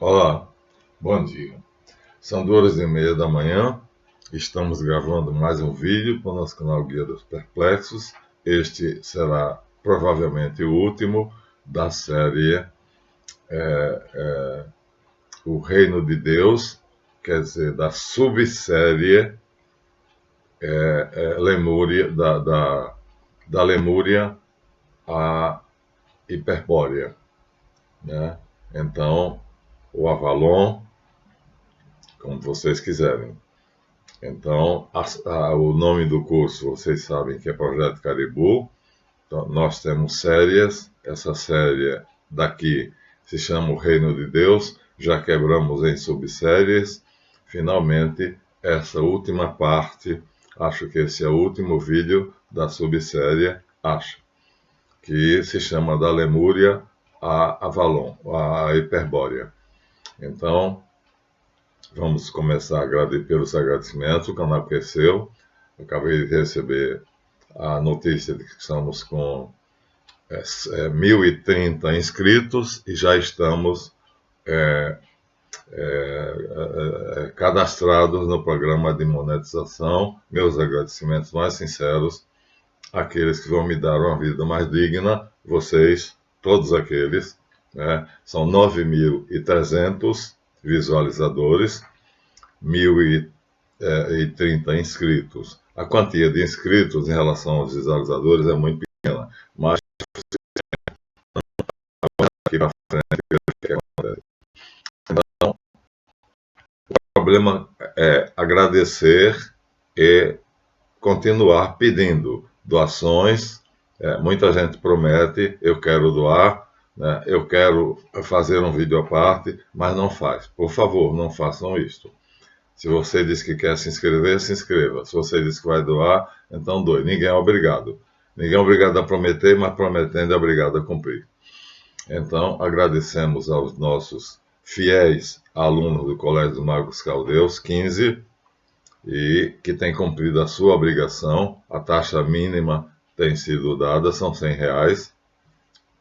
Olá, bom dia. São 2h30 da manhã, estamos gravando mais um vídeo para o nosso canal Guia dos Perplexos. Este será provavelmente o último da série O Reino de Deus, quer dizer, da subsérie Lemúria, da Lemúria à Hiperbórea, né? Então, o Avalon, como vocês quiserem. Então, o nome do curso, vocês sabem que é Projeto Caribou. Então, nós temos séries. Essa série daqui se chama O Reino de Deus. Já quebramos em subséries. Finalmente, essa última parte, acho que esse é o último vídeo da subsérie, que se chama Da Lemúria a Avalon, a Hiperbórea. Então, vamos começar pelos agradecimentos. O canal cresceu. Eu acabei de receber a notícia de que estamos com 1.030 inscritos e já estamos cadastrados no programa de monetização. Meus agradecimentos mais sinceros àqueles que vão me dar uma vida mais digna, vocês, todos aqueles, né? São 9.300 visualizadores, 1.030 inscritos. A quantia de inscritos em relação aos visualizadores é muito pequena, mas aqui para frente o que acontece. Então, o problema é agradecer e continuar pedindo doações. Muita gente promete, eu quero doar, né? Eu quero fazer um vídeo à parte, mas não faz. Por favor, não façam isto. Se você diz que quer se inscrever, se inscreva. Se você diz que vai doar, então doe. Ninguém é obrigado. Ninguém é obrigado a prometer, mas prometendo é obrigado a cumprir. Então, agradecemos aos nossos fiéis alunos do Colégio dos Magos Caldeus, 15, e que têm cumprido a sua obrigação. A taxa mínima tem sido dada, são R$100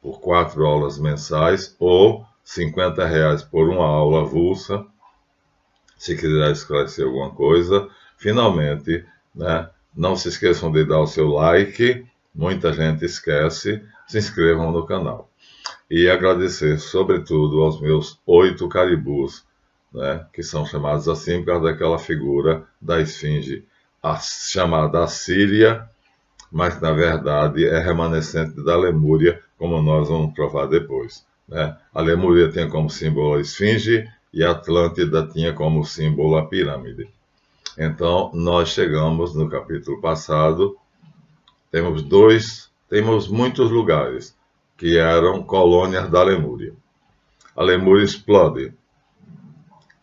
por 4 aulas mensais ou R$50 por uma aula avulsa. Se quiser esclarecer alguma coisa, finalmente, né, não se esqueçam de dar o seu like, muita gente esquece, se inscrevam no canal. E agradecer, sobretudo, aos meus 8 caribus, né, que são chamados assim por causa daquela figura da esfinge, chamada Assíria, mas na verdade é remanescente da Lemúria, como nós vamos provar depois, né? A Lemúria tinha como símbolo a esfinge e a Atlântida tinha como símbolo a pirâmide. Então, nós chegamos no capítulo passado, temos muitos lugares que eram colônias da Lemúria. A Lemúria explode,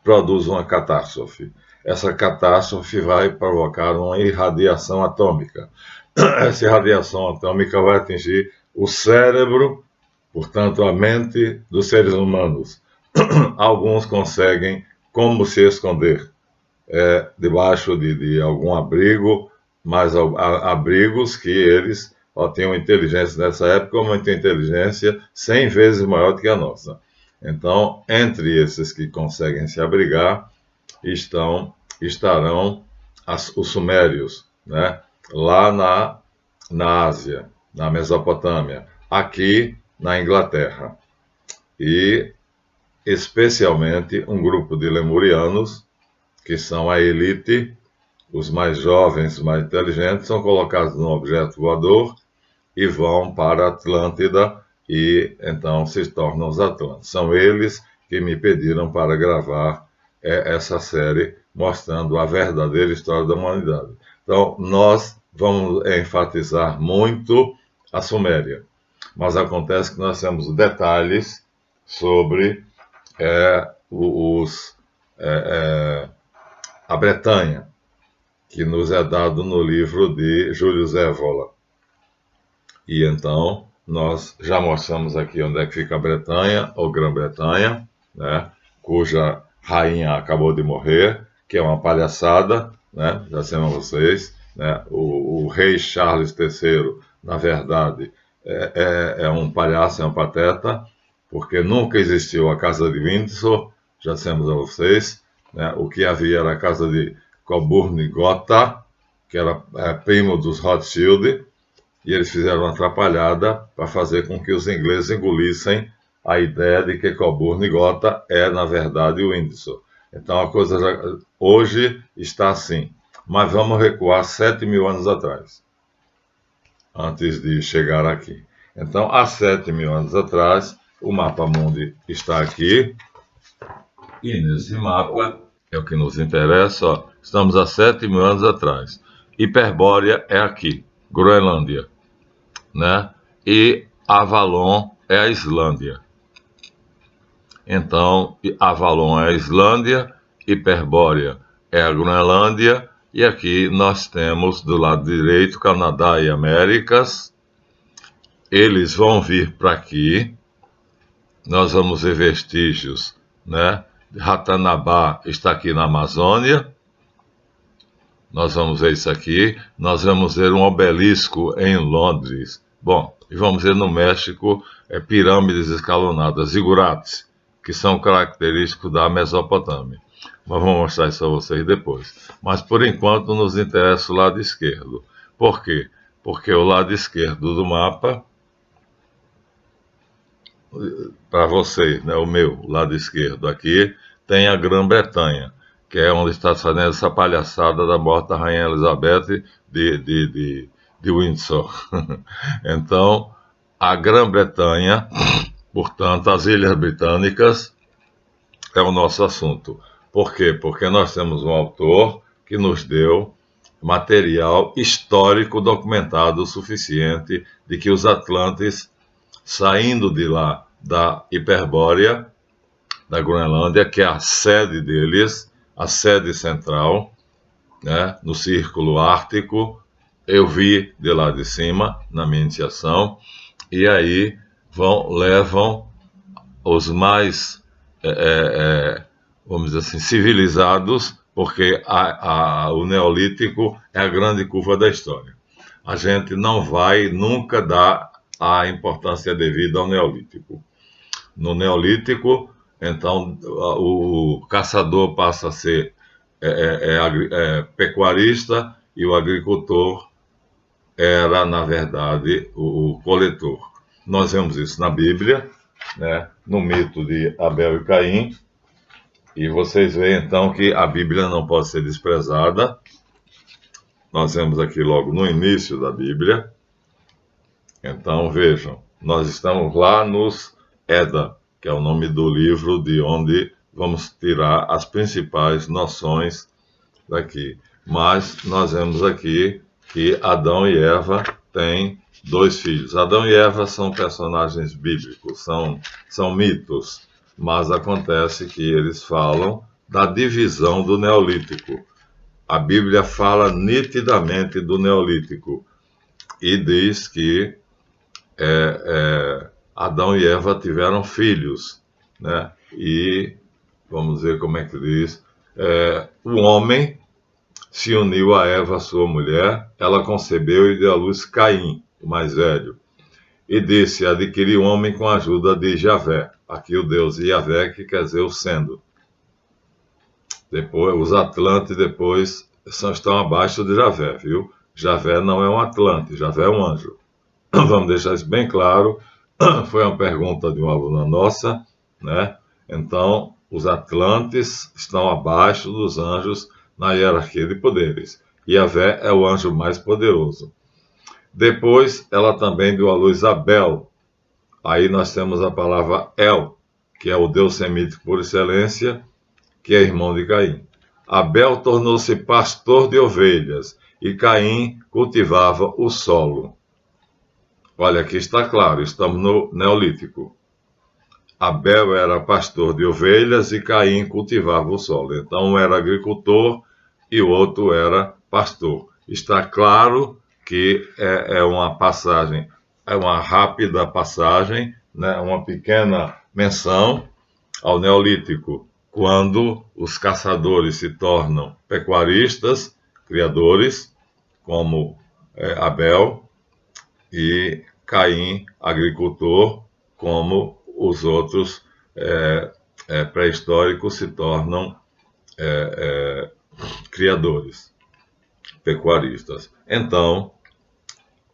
produz uma catástrofe. Essa catástrofe vai provocar uma irradiação atômica. Essa irradiação atômica vai atingir o cérebro, portanto, a mente dos seres humanos. Alguns conseguem como se esconder debaixo de algum abrigo, mas abrigos que eles tinham inteligência nessa época, uma inteligência 100 vezes maior do que a nossa. Então, entre esses que conseguem se abrigar, estarão os sumérios, né? Lá na Ásia, na Mesopotâmia, aqui na Inglaterra. E especialmente um grupo de lemurianos, que são a elite, os mais jovens, mais inteligentes, são colocados num objeto voador e vão para a Atlântida e então se tornam os Atlantes. São eles que me pediram para gravar essa série mostrando a verdadeira história da humanidade. Então, nós vamos enfatizar muito a Suméria, mas acontece que nós temos detalhes sobre a Bretanha, que nos é dado no livro de Júlio Zévola. E então, nós já mostramos aqui onde é que fica a Bretanha, ou Grã-Bretanha, né, cuja rainha acabou de morrer, que é uma palhaçada, né, já sabemos vocês, né, o rei Charles III, na verdade, é um palhaço, é um pateta, porque nunca existiu a Casa de Windsor, já dissemos a vocês, né, o que havia era a casa de Coburgo-Gotha, que era primo dos Rothschild, e eles fizeram uma atrapalhada para fazer com que os ingleses engolissem a ideia de que Coburgo-Gotha é, na verdade, o Windsor. Então a coisa hoje está assim. Mas vamos recuar 7.000 anos atrás, antes de chegar aqui. Então, há 7.000 anos atrás, o mapa mundi está aqui. E nesse mapa, é o que nos interessa, ó, estamos há 7.000 anos atrás. Hiperbórea é aqui, Groenlândia, né? E Avalon é a Islândia. Então, Avalon é a Islândia, Hiperbórea é a Groenlândia, e aqui nós temos do lado direito Canadá e Américas. Eles vão vir para aqui, nós vamos ver vestígios, né? Ratanabá está aqui na Amazônia, nós vamos ver isso aqui, nós vamos ver um obelisco em Londres, bom, e vamos ver no México pirâmides escalonadas, zigurates, que são característicos da Mesopotâmia. Mas vou mostrar isso a vocês depois. Mas por enquanto nos interessa o lado esquerdo. Por quê? Porque o lado esquerdo do mapa, para vocês, né, o meu lado esquerdo aqui, tem a Grã-Bretanha, que é onde está fazendo essa palhaçada da morte da Rainha Elizabeth de Windsor. Então, a Grã-Bretanha, portanto, as Ilhas Britânicas, é o nosso assunto. Por quê? Porque nós temos um autor que nos deu material histórico documentado o suficiente de que os atlantes, saindo de lá da Hiperbórea, da Groenlândia, que é a sede deles, a sede central, né, no Círculo Ártico, eu vi de lá de cima, na minha iniciação, e aí levam os mais, vamos dizer assim, civilizados, porque o Neolítico é a grande curva da história. A gente não vai nunca dar a importância devida ao Neolítico. No Neolítico, então, o caçador passa a ser pecuarista e o agricultor era, na verdade, o coletor. Nós vemos isso na Bíblia, né, no mito de Abel e Caim, e vocês veem, então, que a Bíblia não pode ser desprezada. Nós vemos aqui logo no início da Bíblia. Então, vejam, nós estamos lá nos Edda, que é o nome do livro de onde vamos tirar as principais noções daqui. Mas nós vemos aqui que Adão e Eva têm 2 filhos. Adão e Eva são personagens bíblicos, são mitos, mas acontece que eles falam da divisão do Neolítico. A Bíblia fala nitidamente do Neolítico e diz que Adão e Eva tiveram filhos, né? E vamos ver como é que diz. O homem se uniu a Eva, sua mulher, ela concebeu e deu à luz Caim, o mais velho, e disse: adquiri um homem com a ajuda de Javé, aqui o Deus Javé, que quer dizer o sendo. Depois, os Atlantes depois estão abaixo de Javé, viu? Javé não é um Atlante, Javé é um anjo. Vamos deixar isso bem claro. Foi uma pergunta de uma aluna nossa, né? Então, os Atlantes estão abaixo dos anjos na hierarquia de poderes. Javé é o anjo mais poderoso. Depois, ela também deu à luz Abel. Aí nós temos a palavra El, que é o deus semítico por excelência, que é irmão de Caim. Abel tornou-se pastor de ovelhas e Caim cultivava o solo. Olha, aqui está claro, estamos no Neolítico. Abel era pastor de ovelhas e Caim cultivava o solo. Então, um era agricultor e o outro era pastor. Está claro que é uma passagem, é uma rápida passagem, né, uma pequena menção ao Neolítico, quando os caçadores se tornam pecuaristas, criadores, como Abel, e Caim, agricultor, como os outros pré-históricos se tornam criadores, pecuaristas. Então,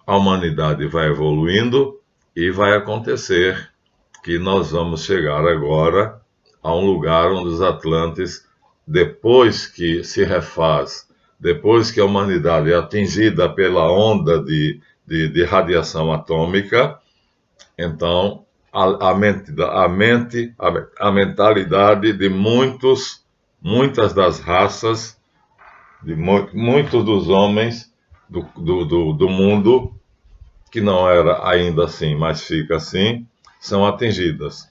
a humanidade vai evoluindo e vai acontecer que nós vamos chegar agora a um lugar onde os Atlantes, depois que se refaz, depois que a humanidade é atingida pela onda de radiação atômica, então a mentalidade de muitas das raças, de muitos dos homens do mundo, que não era ainda assim, mas fica assim, são atingidas.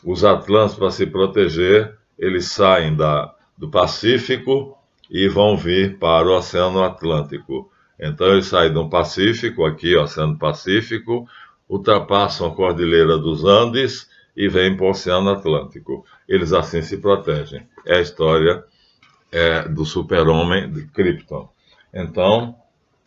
Os Atlantes, para se proteger, eles saem do Pacífico e vão vir para o Oceano Atlântico. Então, eles saem do Pacífico, aqui, Oceano Pacífico, ultrapassam a Cordilheira dos Andes e vêm para o Oceano Atlântico. Eles assim se protegem. É a história do super-homem de Krypton. Então,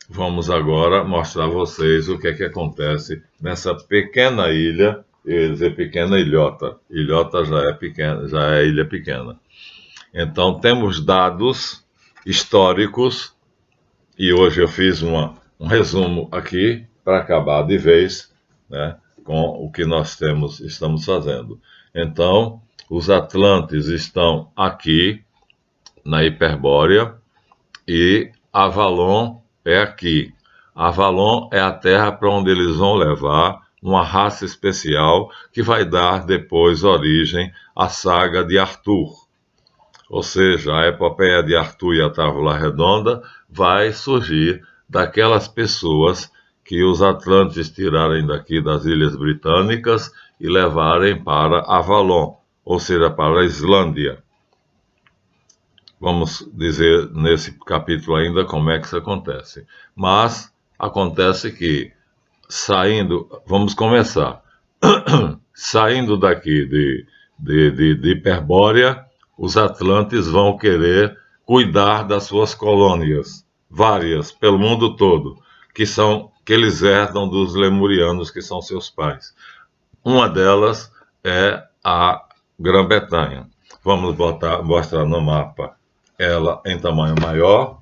vamos agora mostrar a vocês o que é que acontece nessa pequena ilha. Eu ia dizer pequena ilhota. Ilhota já é pequena, já é ilha pequena. Então, temos dados históricos, e hoje eu fiz um resumo aqui para acabar de vez, né, com o que nós estamos fazendo. Então, os Atlantes estão aqui na Hiperbórea e Avalon é aqui. Avalon é a terra para onde eles vão levar uma raça especial que vai dar depois origem à saga de Arthur. Ou seja, a epopeia de Arthur e a Távola Redonda vai surgir daquelas pessoas que os Atlantes tirarem daqui das Ilhas Britânicas e levarem para Avalon, ou seja, para a Islândia. Vamos dizer nesse capítulo ainda como é que isso acontece. Mas acontece que, vamos começar, saindo daqui de Hiperbórea, os Atlantes vão querer cuidar das suas colônias, várias, pelo mundo todo, que eles herdam dos lemurianos, que são seus pais. Uma delas é a Grã-Bretanha. Vamos mostrar no mapa ela em tamanho maior.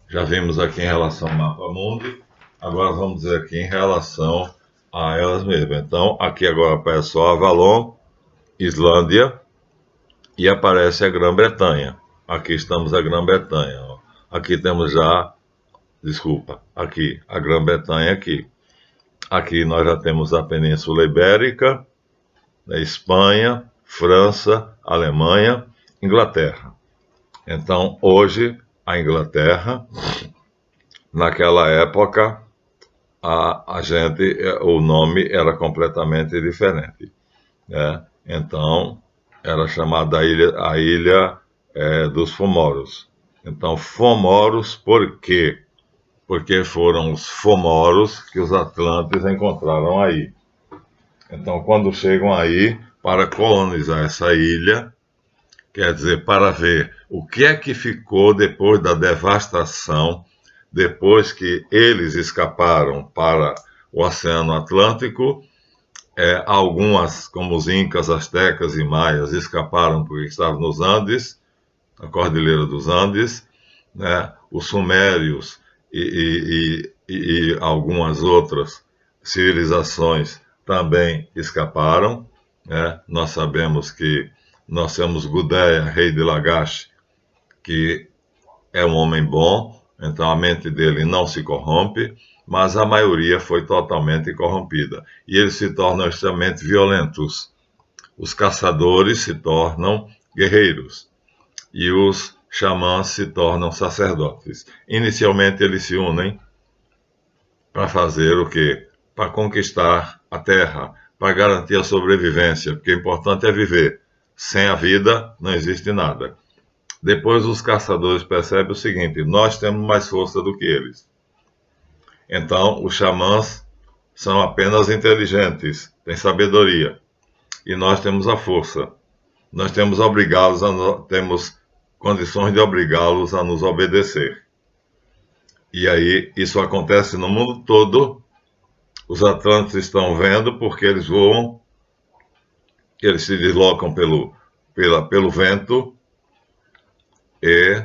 Já vimos aqui em relação ao mapa mundi. Agora vamos dizer aqui em relação a elas mesmas. Então, aqui agora aparece só Avalon, Islândia, e aparece a Grã-Bretanha. Aqui estamos a Grã-Bretanha. Aqui temos já, aqui, a Grã-Bretanha aqui. Aqui nós já temos a Península Ibérica, a Espanha, França, Alemanha, Inglaterra. Então, hoje, a Inglaterra, naquela época, o nome era completamente diferente, né? Então, era chamada a ilha dos Fomoros. Então, Fomoros, por quê? Porque foram os Fomoros que os Atlantes encontraram aí. Então, quando chegam aí para colonizar essa ilha, quer dizer, para ver o que é que ficou depois da devastação, depois que eles escaparam para o Oceano Atlântico. Algumas, como os Incas, Astecas e Maias, escaparam porque estavam nos Andes, na Cordilheira dos Andes, né? Os Sumérios e algumas outras civilizações também escaparam, né? Nós sabemos que nós temos Gudea, rei de Lagash, que é um homem bom, então a mente dele não se corrompe, mas a maioria foi totalmente corrompida. E eles se tornam extremamente violentos. Os caçadores se tornam guerreiros e os xamãs se tornam sacerdotes. Inicialmente eles se unem para fazer o quê? Para conquistar a terra, para garantir a sobrevivência, porque o importante é viver. Sem a vida não existe nada. Depois os caçadores percebem o seguinte: nós temos mais força do que eles. Então os xamãs são apenas inteligentes, têm sabedoria, e nós temos a força. Nós temos temos condições de obrigá-los a nos obedecer. E aí isso acontece no mundo todo. Os Atlantes estão vendo porque eles voam eles se deslocam pelo vento, e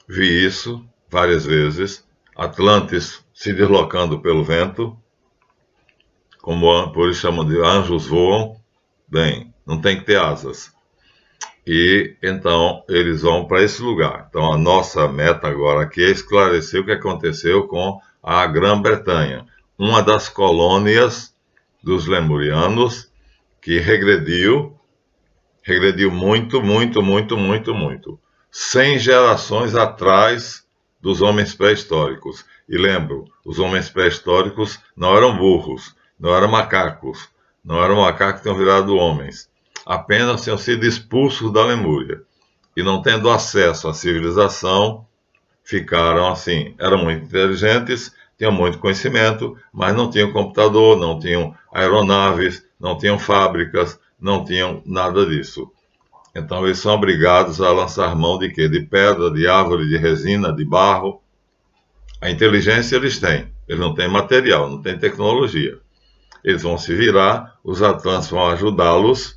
vi isso várias vezes, Atlantes se deslocando pelo vento, como por isso chamam de anjos voam, bem, não tem que ter asas. E então eles vão para esse lugar. Então a nossa meta agora aqui é esclarecer o que aconteceu com a Grã-Bretanha, uma das colônias dos lemurianos que regrediu muito, muito, muito, muito, muito. 100 gerações atrás dos homens pré-históricos. E lembro, os homens pré-históricos não eram burros, não eram macacos, não eram macacos que tinham virado homens. Apenas tinham sido expulsos da Lemúria. E não tendo acesso à civilização, ficaram assim. Eram muito inteligentes, tinham muito conhecimento, mas não tinham computador, não tinham aeronaves, não tinham fábricas, não tinham nada disso. Então eles são obrigados a lançar mão de quê? De pedra, de árvore, de resina, de barro. A inteligência eles têm, eles não têm material, não têm tecnologia. Eles vão se virar, os atlantes vão ajudá-los,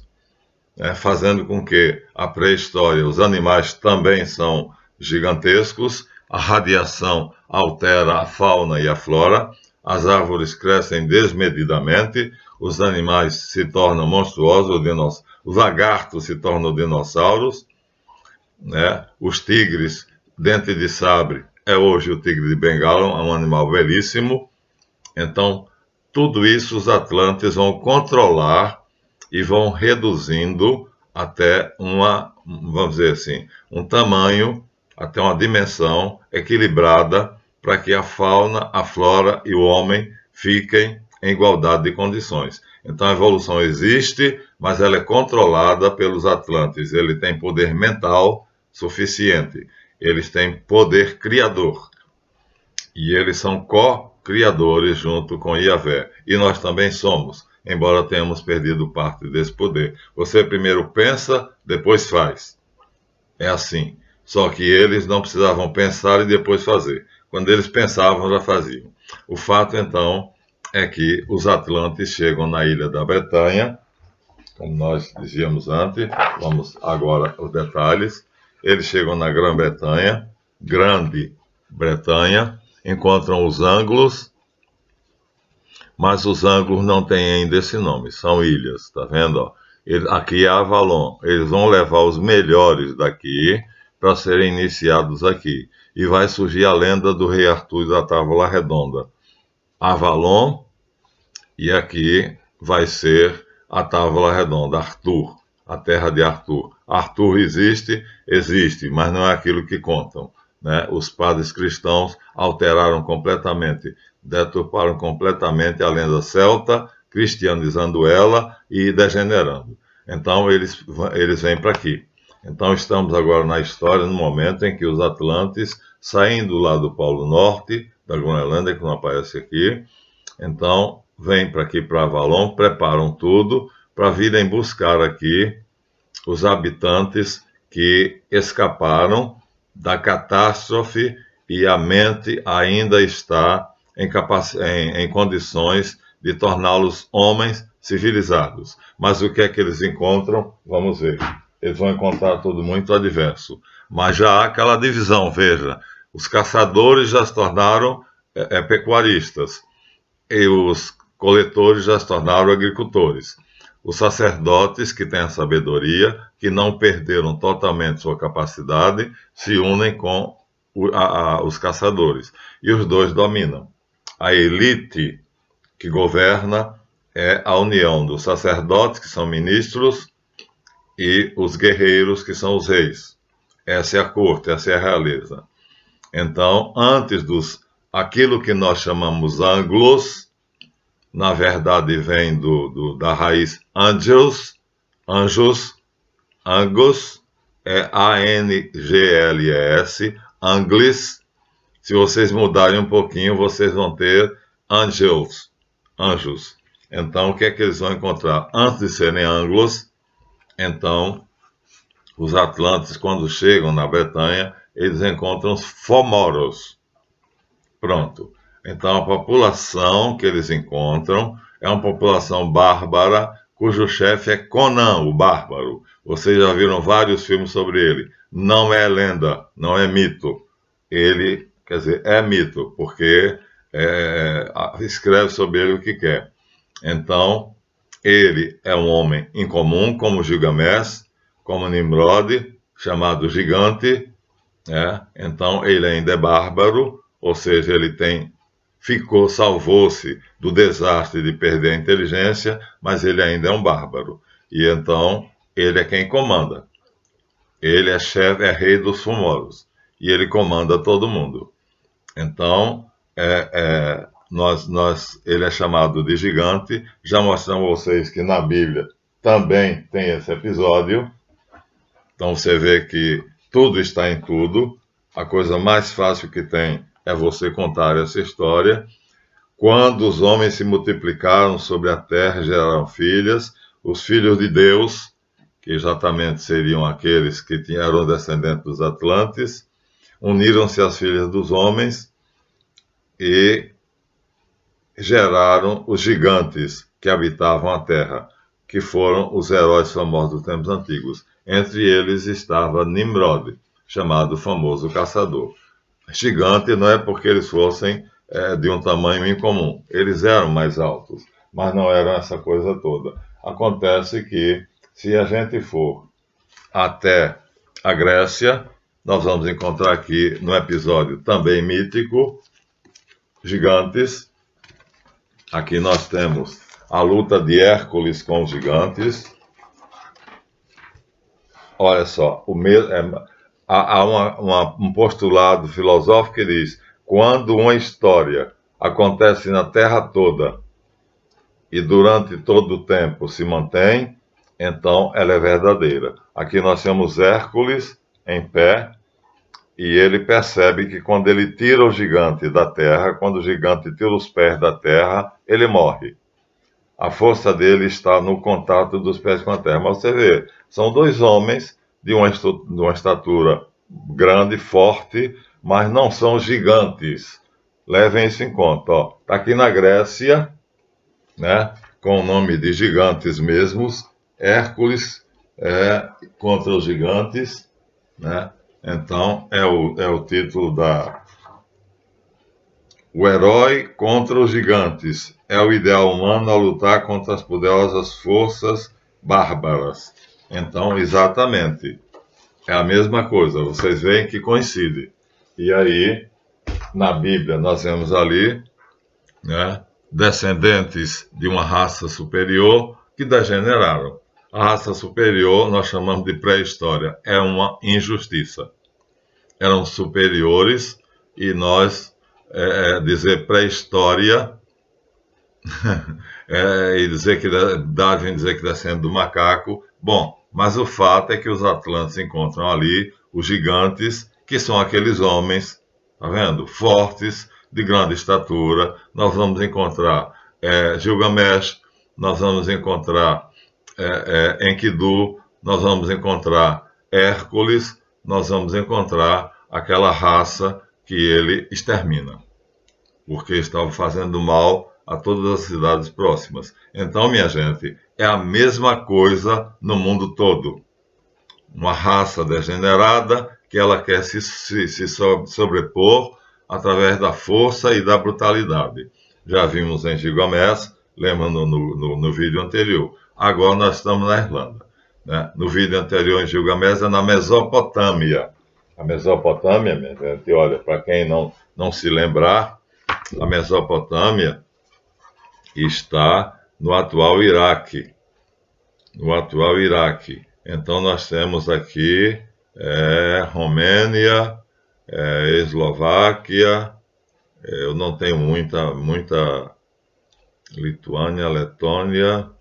né, fazendo com que a pré-história, os animais também são gigantescos, a radiação altera a fauna e a flora, as árvores crescem desmedidamente, os animais se tornam monstruosos, os lagartos se tornam dinossauros, né? Os tigres, dente de sabre, é hoje o tigre de Bengala, é um animal belíssimo. Então, tudo isso os atlantes vão controlar e vão reduzindo até vamos dizer assim, um tamanho, até uma dimensão equilibrada para que a fauna, a flora e o homem fiquem em igualdade de condições. Então a evolução existe, mas ela é controlada pelos atlantes. Ele tem poder mental suficiente. Eles têm poder criador. E eles são co-criadores junto com Yahvé. E nós também somos, embora tenhamos perdido parte desse poder. Você primeiro pensa, depois faz. É assim. Só que eles não precisavam pensar e depois fazer. Quando eles pensavam, já faziam. O fato, então, é que os atlantes chegam na ilha da Bretanha, como nós dizíamos antes, vamos agora aos detalhes. Eles chegam na Grã-Bretanha, Grande Bretanha, encontram os ângulos, mas os ângulos não têm ainda esse nome, são ilhas, tá vendo? Ó? Aqui é Avalon, eles vão levar os melhores daqui para serem iniciados aqui. E vai surgir a lenda do rei Arthur da Távola Redonda. Avalon, e aqui vai ser a Távola Redonda, Arthur, a terra de Arthur. Arthur existe, mas não é aquilo que contam. Né? Os padres cristãos alteraram completamente, deturparam completamente a lenda celta, cristianizando ela e degenerando. Então eles vêm para aqui. Então estamos agora na história, no momento em que os atlantes, saindo lá do Polo Norte, da Groenlândia, que não aparece aqui, então vêm para aqui, para Avalon, preparam tudo para virem buscar aqui os habitantes que escaparam da catástrofe e a mente ainda está em condições de torná-los homens civilizados. Mas o que é que eles encontram? Vamos ver. Eles vão encontrar tudo muito adverso. Mas já há aquela divisão, veja. Os caçadores já se tornaram pecuaristas e os coletores já se tornaram agricultores. Os sacerdotes, que têm a sabedoria, que não perderam totalmente sua capacidade, se unem com os caçadores. E os dois dominam. A elite que governa é a união dos sacerdotes, que são ministros, e os guerreiros, que são os reis. Essa é a corte, essa é a realeza. Então, antes aquilo que nós chamamos anglos, na verdade vem da raiz angus, é A-N-G-L-E-S, anglis. Se vocês mudarem um pouquinho, vocês vão ter anjos. Então, o que é que eles vão encontrar? Antes de serem anglos, então, os atlantes, quando chegam na Bretanha, eles encontram os fomoros. Pronto. Então, a população que eles encontram é uma população bárbara, cujo chefe é Conan, o Bárbaro. Vocês já viram vários filmes sobre ele. Não é lenda, não é mito. Ele, quer dizer, é mito, porque escreve sobre ele o que quer. Então, ele é um homem incomum, como Gilgamesh, como Nimrod, chamado Gigante. Então, ele ainda é bárbaro, ou seja, ele salvou-se do desastre de perder a inteligência, mas ele ainda é um bárbaro. E então, ele é quem comanda. Ele é chefe, é rei dos Fomorros. E ele comanda todo mundo. Então, ele é chamado de gigante. Já mostramos a vocês que na Bíblia também tem esse episódio. Então, você vê que tudo está em tudo. A coisa mais fácil que tem é você contar essa história. Quando os homens se multiplicaram sobre a terra e geraram filhas, os filhos de Deus, que exatamente seriam aqueles que eram descendentes dos Atlantes, uniram-se às filhas dos homens e geraram os gigantes que habitavam a terra, que foram os heróis famosos dos tempos antigos. Entre eles estava Nimrod, chamado famoso caçador. Gigante não é porque eles fossem de um tamanho incomum. Eles eram mais altos, mas não eram essa coisa toda. Acontece que, se a gente for até a Grécia, nós vamos encontrar aqui, no episódio também mítico, gigantes. Aqui nós temos a luta de Hércules com os gigantes. Olha só, há um postulado filosófico que diz: quando uma história acontece na Terra toda e durante todo o tempo se mantém, então ela é verdadeira. Aqui nós temos Hércules em pé, e ele percebe que quando ele tira o gigante da terra, quando o gigante tira os pés da terra, ele morre. A força dele está no contato dos pés com a terra. Mas você vê, são dois homens de uma estatura grande, forte, mas não são gigantes. Levem isso em conta. Está aqui na Grécia, né, com o nome de gigantes mesmos, Hércules contra os gigantes, né? Então, é o título O herói contra os gigantes. É o ideal humano a lutar contra as poderosas forças bárbaras. Então, exatamente, é a mesma coisa. Vocês veem que coincide. E aí, na Bíblia, nós vemos ali, né, descendentes de uma raça superior que degeneraram. A raça superior nós chamamos de pré-história. É uma injustiça. Eram superiores e nós dizer pré-história e dizer que Darwin dizer que descende do macaco. Bom, mas o fato é que os Atlantes encontram ali os gigantes, que são aqueles homens, tá vendo? Fortes, de grande estatura. Nós vamos encontrar Gilgamesh, nós vamos encontrar Enkidu, nós vamos encontrar Hércules, nós vamos encontrar aquela raça que ele extermina, porque estava fazendo mal a todas as cidades próximas. Então, minha gente, é a mesma coisa no mundo todo. Uma raça degenerada que ela quer se sobrepor através da força e da brutalidade. Já vimos em Gilgamesh, lembra no vídeo anterior. Agora nós estamos na Irlanda, né? No vídeo anterior em Gilgamesh é na Mesopotâmia. A Mesopotâmia, minha gente, olha, para quem não se lembrar, a Mesopotâmia está no atual Iraque. No atual Iraque. Então nós temos aqui Romênia, Eslováquia, eu não tenho muita Lituânia, Letônia,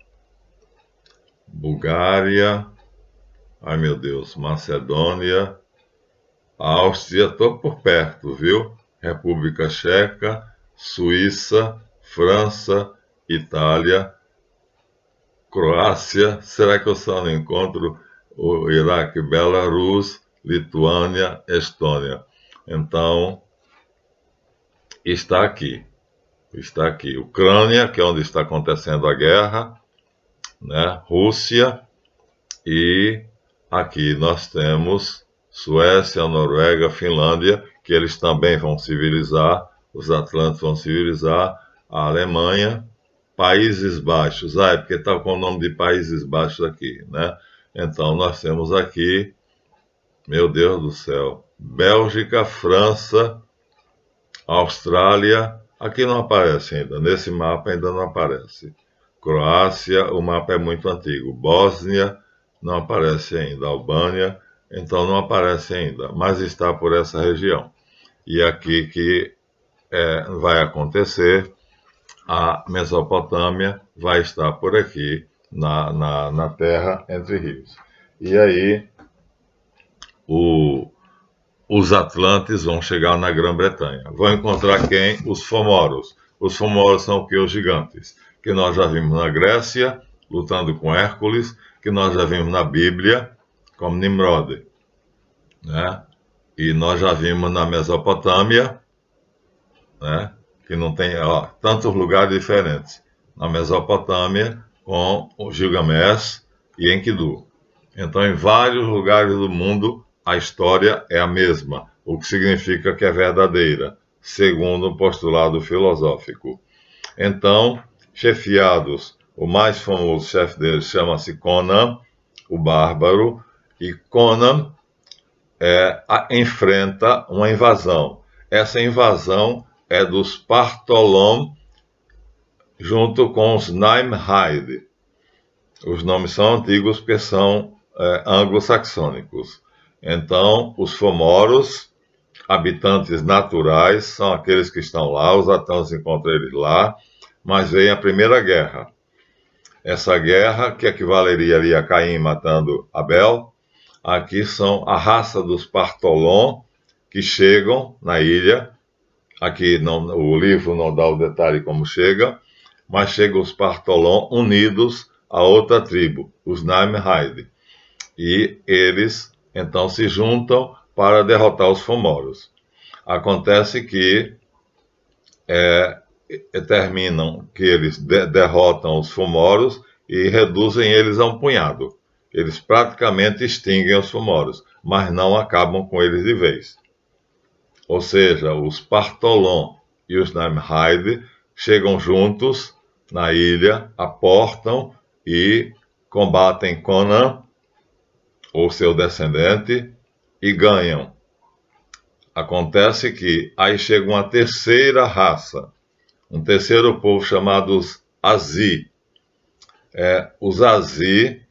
Bulgária, ai meu Deus, Macedônia, Áustria, estou por perto, viu? República Tcheca, Suíça, França, Itália, Croácia, será que eu só não encontro o Iraque, Belarus, Lituânia, Estônia? Então, está aqui. Ucrânia, que é onde está acontecendo a guerra, né? Rússia, e aqui nós temos Suécia, Noruega, Finlândia, que eles também vão civilizar, os atlantes vão civilizar, a Alemanha, Países Baixos. É porque está com o nome de Países Baixos aqui, né? Então nós temos aqui, meu Deus do céu, Bélgica, França, Austrália, aqui não aparece ainda, nesse mapa ainda não aparece. Croácia, o mapa é muito antigo. Bósnia, não aparece ainda. Albânia, então não aparece ainda, mas está por essa região. E aqui que vai acontecer, a Mesopotâmia vai estar por aqui, na terra entre rios. E aí, os atlantes vão chegar na Grã-Bretanha. Vão encontrar quem? Os Fomoros. Os Fomoros são o que? Os gigantes. Que nós já vimos na Grécia, lutando com Hércules, que nós já vimos na Bíblia, como Nimrod, né? E nós já vimos na Mesopotâmia, né? Que não tem tantos lugares diferentes. Na Mesopotâmia, com o Gilgamesh e Enkidu. Então, em vários lugares do mundo, a história é a mesma, o que significa que é verdadeira, segundo o postulado filosófico. Então, chefiados, o mais famoso chefe deles chama-se Conan, o Bárbaro, e Conan enfrenta uma invasão. Essa invasão é dos Partholon, junto com os Nimrod. Os nomes são antigos porque são anglo-saxônicos. Então, os Fomoros, habitantes naturais, são aqueles que estão lá, os atlantes encontram eles lá, mas vem a Primeira Guerra. Essa guerra, que equivaleria ali a Caim matando Abel, aqui são a raça dos Partholon, que chegam na ilha. Aqui o livro não dá o detalhe como chega, mas chegam os Partholon unidos a outra tribo, os Nimrod. E eles, então, se juntam para derrotar os Fomoros. Acontece que terminam que eles derrotam os Fomoros e reduzem eles a um punhado. Eles praticamente extinguem os Fomoros, mas não acabam com eles de vez. Ou seja, os Partholon e os Nimrod chegam juntos na ilha, aportam e combatem Conan, ou seu descendente, e ganham. Acontece que aí chega uma terceira raça, um terceiro povo chamado os Azi. Os Azi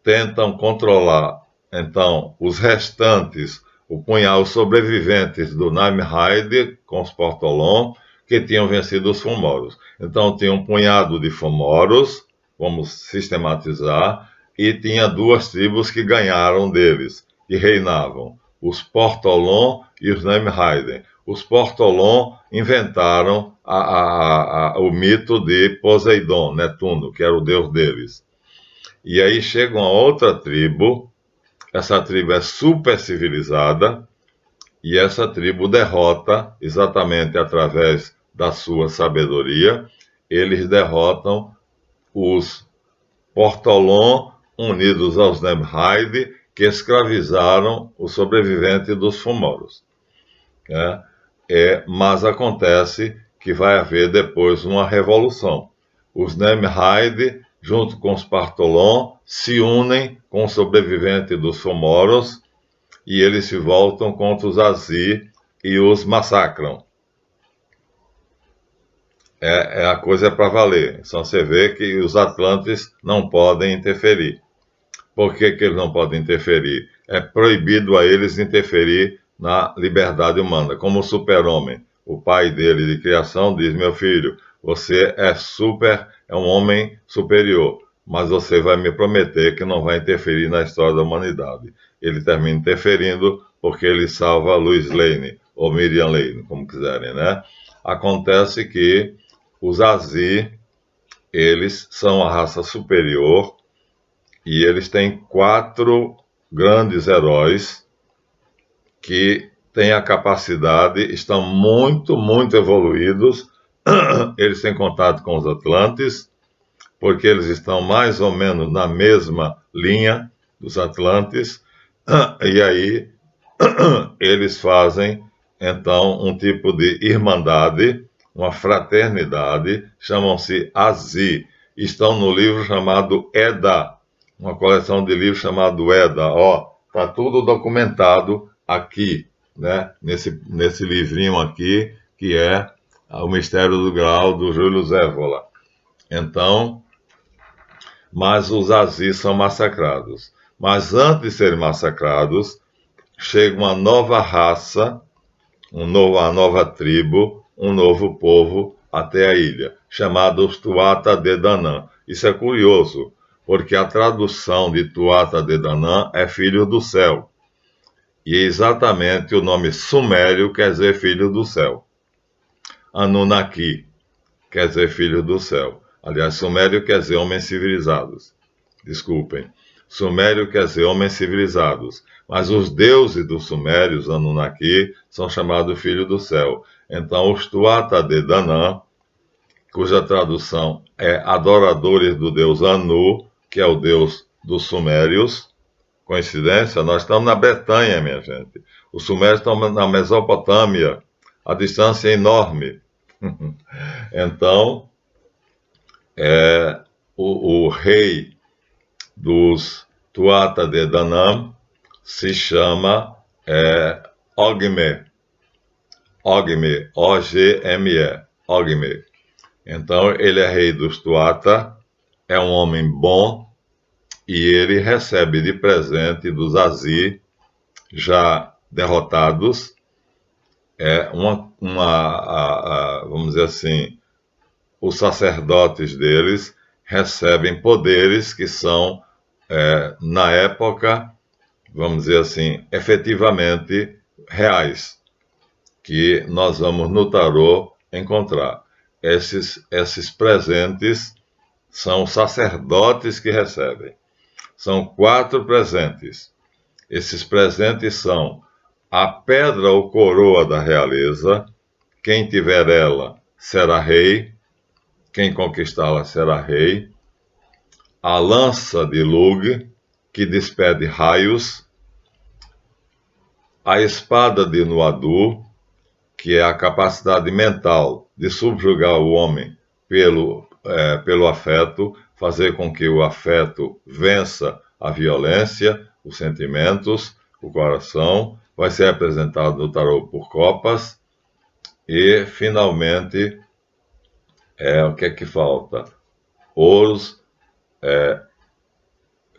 tentam controlar, então, os restantes, os sobreviventes do Nimrod com os Partholon, que tinham vencido os Fomoros. Então, tinha um punhado de Fomoros, vamos sistematizar, e tinha duas tribos que ganharam deles, que reinavam, os Partholon e os Nimrod. Os Partholon inventaram o mito de Poseidon, Netuno, que era o deus deles. E aí chega uma outra tribo, essa tribo é super civilizada, e essa tribo derrota, exatamente através da sua sabedoria, eles derrotam os Partholon unidos aos Nimrod, que escravizaram os sobreviventes dos Fomoros. Mas acontece que vai haver depois uma revolução. Os Nimrod, junto com os Partholon, se unem com os sobreviventes dos Fomoros e eles se voltam contra os Azi e os massacram. A coisa é para valer. Só você vê que os atlantes não podem interferir. Por que eles não podem interferir? É proibido a eles interferir na liberdade humana. Como o super-homem, o pai dele de criação diz: meu filho, você é um homem superior, mas você vai me prometer que não vai interferir na história da humanidade. Ele termina interferindo porque ele salva Lois Lane, ou Miriam Lane, como quiserem, né? Acontece que os Azi, eles são a raça superior e eles têm 4 grandes heróis que têm a capacidade, estão muito, muito evoluídos. Eles têm contato com os Atlantes porque eles estão mais ou menos na mesma linha dos Atlantes, e aí eles fazem, então, um tipo de irmandade, uma fraternidade, chamam-se Azi. Estão no livro chamado Eda, uma coleção de livros chamado Eda. Ó, está tudo documentado aqui, né? Nesse livrinho aqui, que é O Mistério do Graal, do Júlio Zévola. Então, mas os Azis são massacrados. Mas antes de serem massacrados, chega uma nova raça, uma nova tribo, um novo povo até a ilha, chamados Tuatha De Danann. Isso é curioso, porque a tradução de Tuatha De Danann é filho do céu. E exatamente o nome sumério quer dizer filho do céu. Anunnaki quer dizer filho do céu. Aliás, sumério quer dizer homens civilizados. Desculpem. Sumério quer dizer homens civilizados. Mas os deuses dos sumérios, Anunnaki, são chamados filho do céu. Então, os Tuatha De Danann, cuja tradução é adoradores do deus Anu, que é o deus dos sumérios. Coincidência? Nós estamos na Bretanha, minha gente. Os sumérios estão na Mesopotâmia. A distância é enorme. Então, o rei dos Tuatha De Danann se chama Ogme. Ogme, O-G-M-E, Ogme. Então, ele é rei dos Tuatha, é um homem bom, e ele recebe de presente dos Azi, já derrotados, vamos dizer assim, os sacerdotes deles recebem poderes que são, na época, vamos dizer assim, efetivamente reais, que nós vamos no tarô encontrar. Esses presentes são os sacerdotes que recebem. São 4 presentes. Esses presentes são a pedra ou coroa da realeza. Quem tiver ela será rei. Quem conquistá-la será rei. A lança de Lug, que despede raios. A espada de Nuadu, que é a capacidade mental de subjugar o homem pelo afeto, fazer com que o afeto vença a violência, os sentimentos, o coração. Vai ser apresentado no tarô por copas. E, finalmente, o que é que falta? Ouros,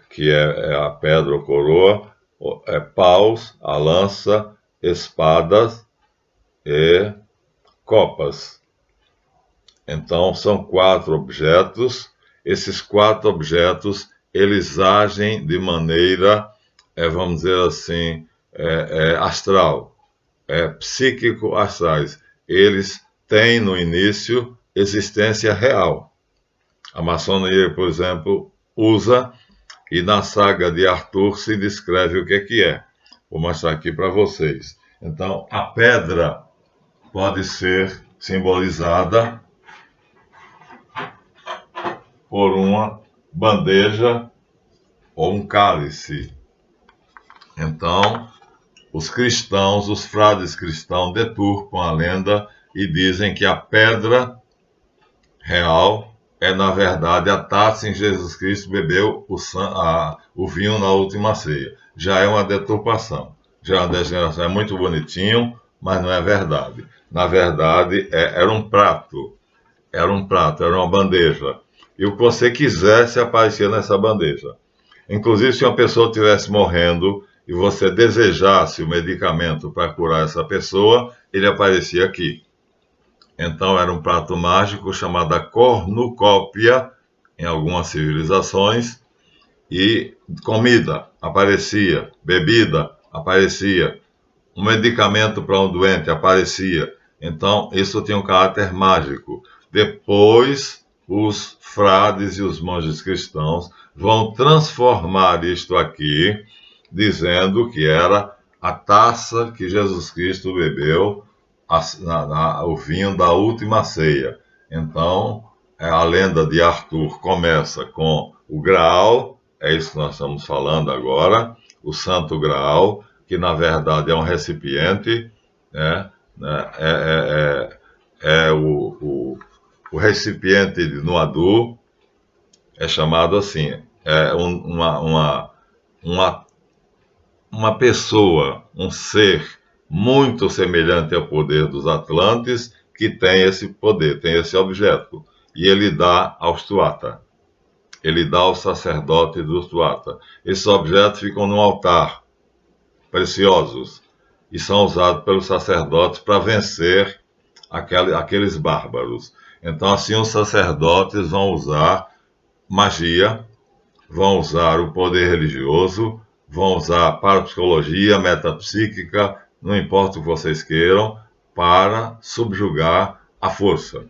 que é a pedra ou coroa, paus, a lança, espadas e copas. Então, são 4 objetos. Esses 4 objetos, eles agem de maneira, vamos dizer assim, astral, psíquico-astrais. Eles têm, no início, existência real. A maçonaria, por exemplo, usa, e na saga de Arthur se descreve o que é. Vou mostrar aqui para vocês. Então, a pedra pode ser simbolizada por uma bandeja ou um cálice. Então, os cristãos, os frades cristãos, deturpam a lenda e dizem que a pedra real é, na verdade, a taça em que Jesus Cristo bebeu o vinho na última ceia. Já é uma deturpação, já é uma degeneração. É muito bonitinho, mas não é verdade. Na verdade, era um prato, era uma bandeja. E o que você quisesse aparecia nessa bandeja. Inclusive, se uma pessoa estivesse morrendo e você desejasse o medicamento para curar essa pessoa, ele aparecia aqui. Então, era um prato mágico chamado cornucópia, em algumas civilizações, e comida aparecia, bebida aparecia, um medicamento para um doente aparecia. Então, isso tinha um caráter mágico. Depois, os frades e os monges cristãos vão transformar isto aqui, dizendo que era a taça que Jesus Cristo bebeu, o vinho da última ceia. Então, a lenda de Arthur começa com o Graal, é isso que nós estamos falando agora, o Santo Graal, que na verdade é um recipiente, né? O recipiente de Nuadu é chamado assim, uma pessoa, um ser muito semelhante ao poder dos Atlantes, que tem esse poder, tem esse objeto, e ele dá aos Tuatha. Ele dá aos sacerdotes dos Tuatha. Esses objetos ficam no altar, preciosos, e são usados pelos sacerdotes para vencer aqueles bárbaros. Então, assim, os sacerdotes vão usar magia, vão usar o poder religioso, vão usar parapsicologia, metapsíquica, não importa o que vocês queiram, para subjugar a força.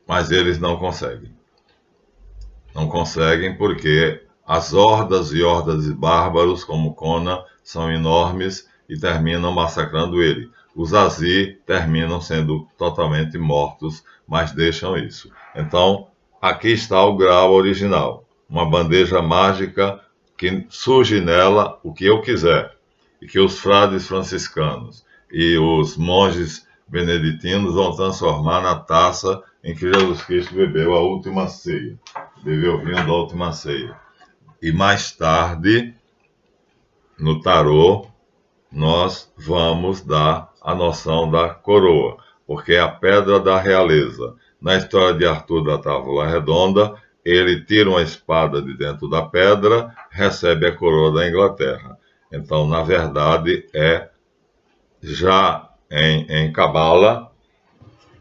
Mas eles não conseguem. Não conseguem porque as hordas e hordas de bárbaros, como Conan, são enormes e terminam massacrando ele. Os Azi terminam sendo totalmente mortos, mas deixam isso. Então, aqui está o grau original. Uma bandeja mágica que surge nela o que eu quiser. E que os frades franciscanos e os monges beneditinos vão transformar na taça em que Jesus Cristo bebeu a última ceia. Bebeu o vinho da última ceia. E mais tarde, no tarô, nós vamos dar a noção da coroa, porque é a pedra da realeza. Na história de Arthur da Távola Redonda, ele tira uma espada de dentro da pedra, recebe a coroa da Inglaterra. Então, na verdade, já em Cabala,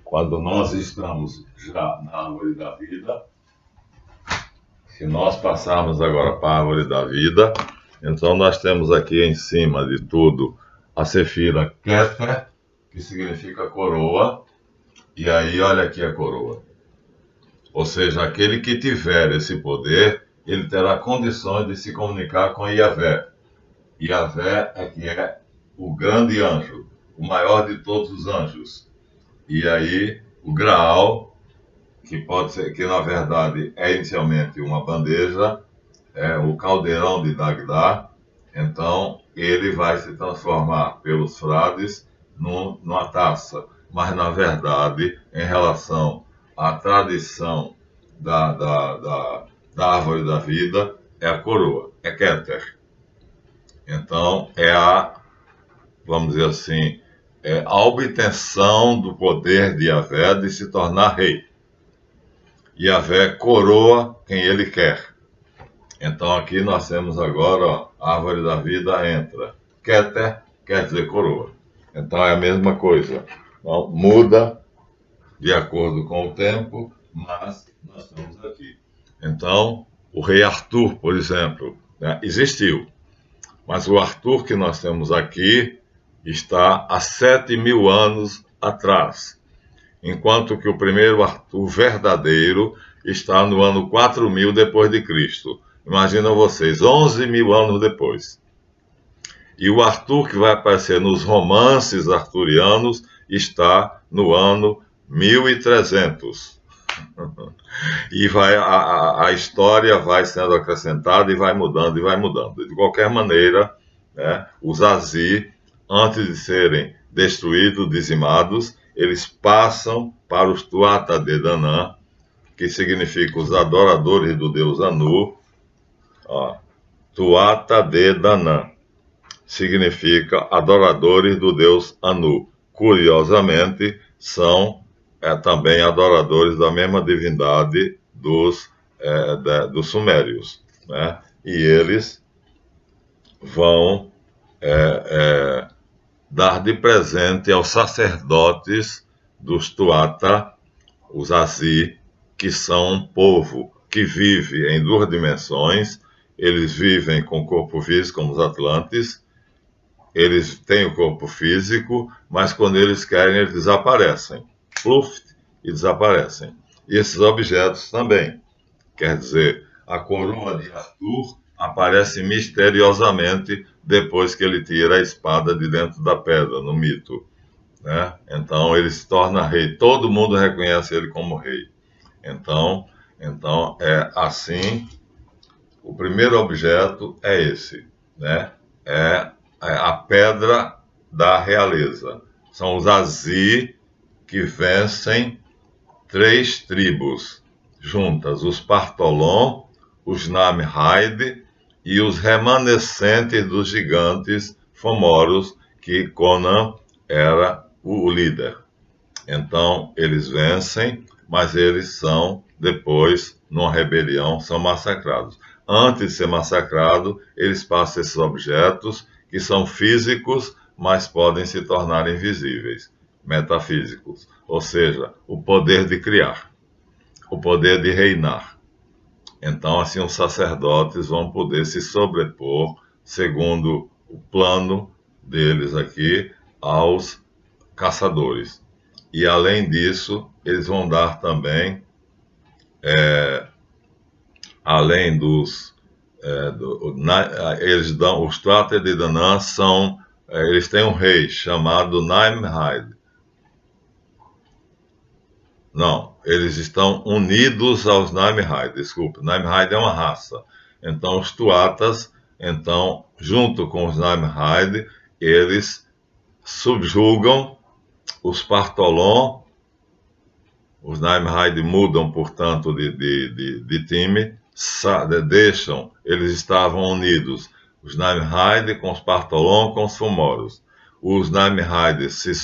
quando nós estamos já na árvore da vida, se nós passarmos agora para a árvore da vida, então nós temos aqui em cima de tudo a Sefira Keter, que significa coroa, e aí olha aqui a coroa. Ou seja, aquele que tiver esse poder, ele terá condições de se comunicar com Yahvé. Yahvé é o grande anjo, o maior de todos os anjos. E aí o Graal, que pode ser, que na verdade é inicialmente uma bandeja, é o caldeirão de Dagda, então ele vai se transformar pelos frades numa taça. Mas na verdade, em relação à tradição da árvore da vida, é a coroa, é Keter. Então vamos dizer assim, a obtenção do poder de Yahvé de se tornar rei. Yahvé coroa quem ele quer. Então aqui nós temos agora, ó, a árvore da vida entra. Keter quer dizer coroa. Então é a mesma coisa. Então, muda de acordo com o tempo, mas nós estamos aqui. Então, o rei Arthur, por exemplo, né, existiu. Mas o Arthur que nós temos aqui está há 7.000 anos atrás. Enquanto que o primeiro Arthur verdadeiro está no ano 4.000 depois de Cristo. Imaginam vocês, 11.000 anos depois. E o Arthur que vai aparecer nos romances arturianos está no ano 1300. E a história vai sendo acrescentada e vai mudando e vai mudando. De qualquer maneira, né, os Azi, antes de serem destruídos, dizimados, eles passam para os Tuatha de Danann, que significa os adoradores do deus Anu. Tuatha de Danann significa adoradores do deus Anu. Curiosamente, são também adoradores da mesma divindade dos sumérios, né? E eles vão dar de presente aos sacerdotes dos Tuatha, os Azi, que são um povo que vive em duas dimensões. Eles vivem com corpo físico, como os Atlantes. Eles têm o corpo físico, mas quando eles querem, eles desaparecem. Pluf, e desaparecem. E esses objetos também. Quer dizer, a coroa de Arthur aparece misteriosamente depois que ele tira a espada de dentro da pedra, no mito, né? Então ele se torna rei. Todo mundo reconhece ele como rei. Então é assim. O primeiro objeto é esse, né? É a pedra da realeza. São os Azi que vencem 3 tribos juntas: os Partholon, os Namhaid e os remanescentes dos gigantes Fomoros, que Conan era o líder. Então, eles vencem, mas eles são, depois, numa rebelião, são massacrados. Antes de ser massacrado, eles passam esses objetos, que são físicos, mas podem se tornar invisíveis, metafísicos. Ou seja, o poder de criar, o poder de reinar. Então, assim, os sacerdotes vão poder se sobrepor, segundo o plano deles aqui, aos caçadores. E, além disso, eles vão dar também, além dos... eles dão, os Tuatha de Danann são... eles têm um rei chamado Namhaid. Não, eles estão unidos aos Namhaid, desculpa. Namhaid é uma raça. Então, os Tuatas, então, junto com os Namhaid, eles subjugam os Partholon. Os Namhaid mudam, portanto, de time, deixam, eles estavam unidos, os Namhaid com os Partholon, com os Fomoros. Os Namhaid se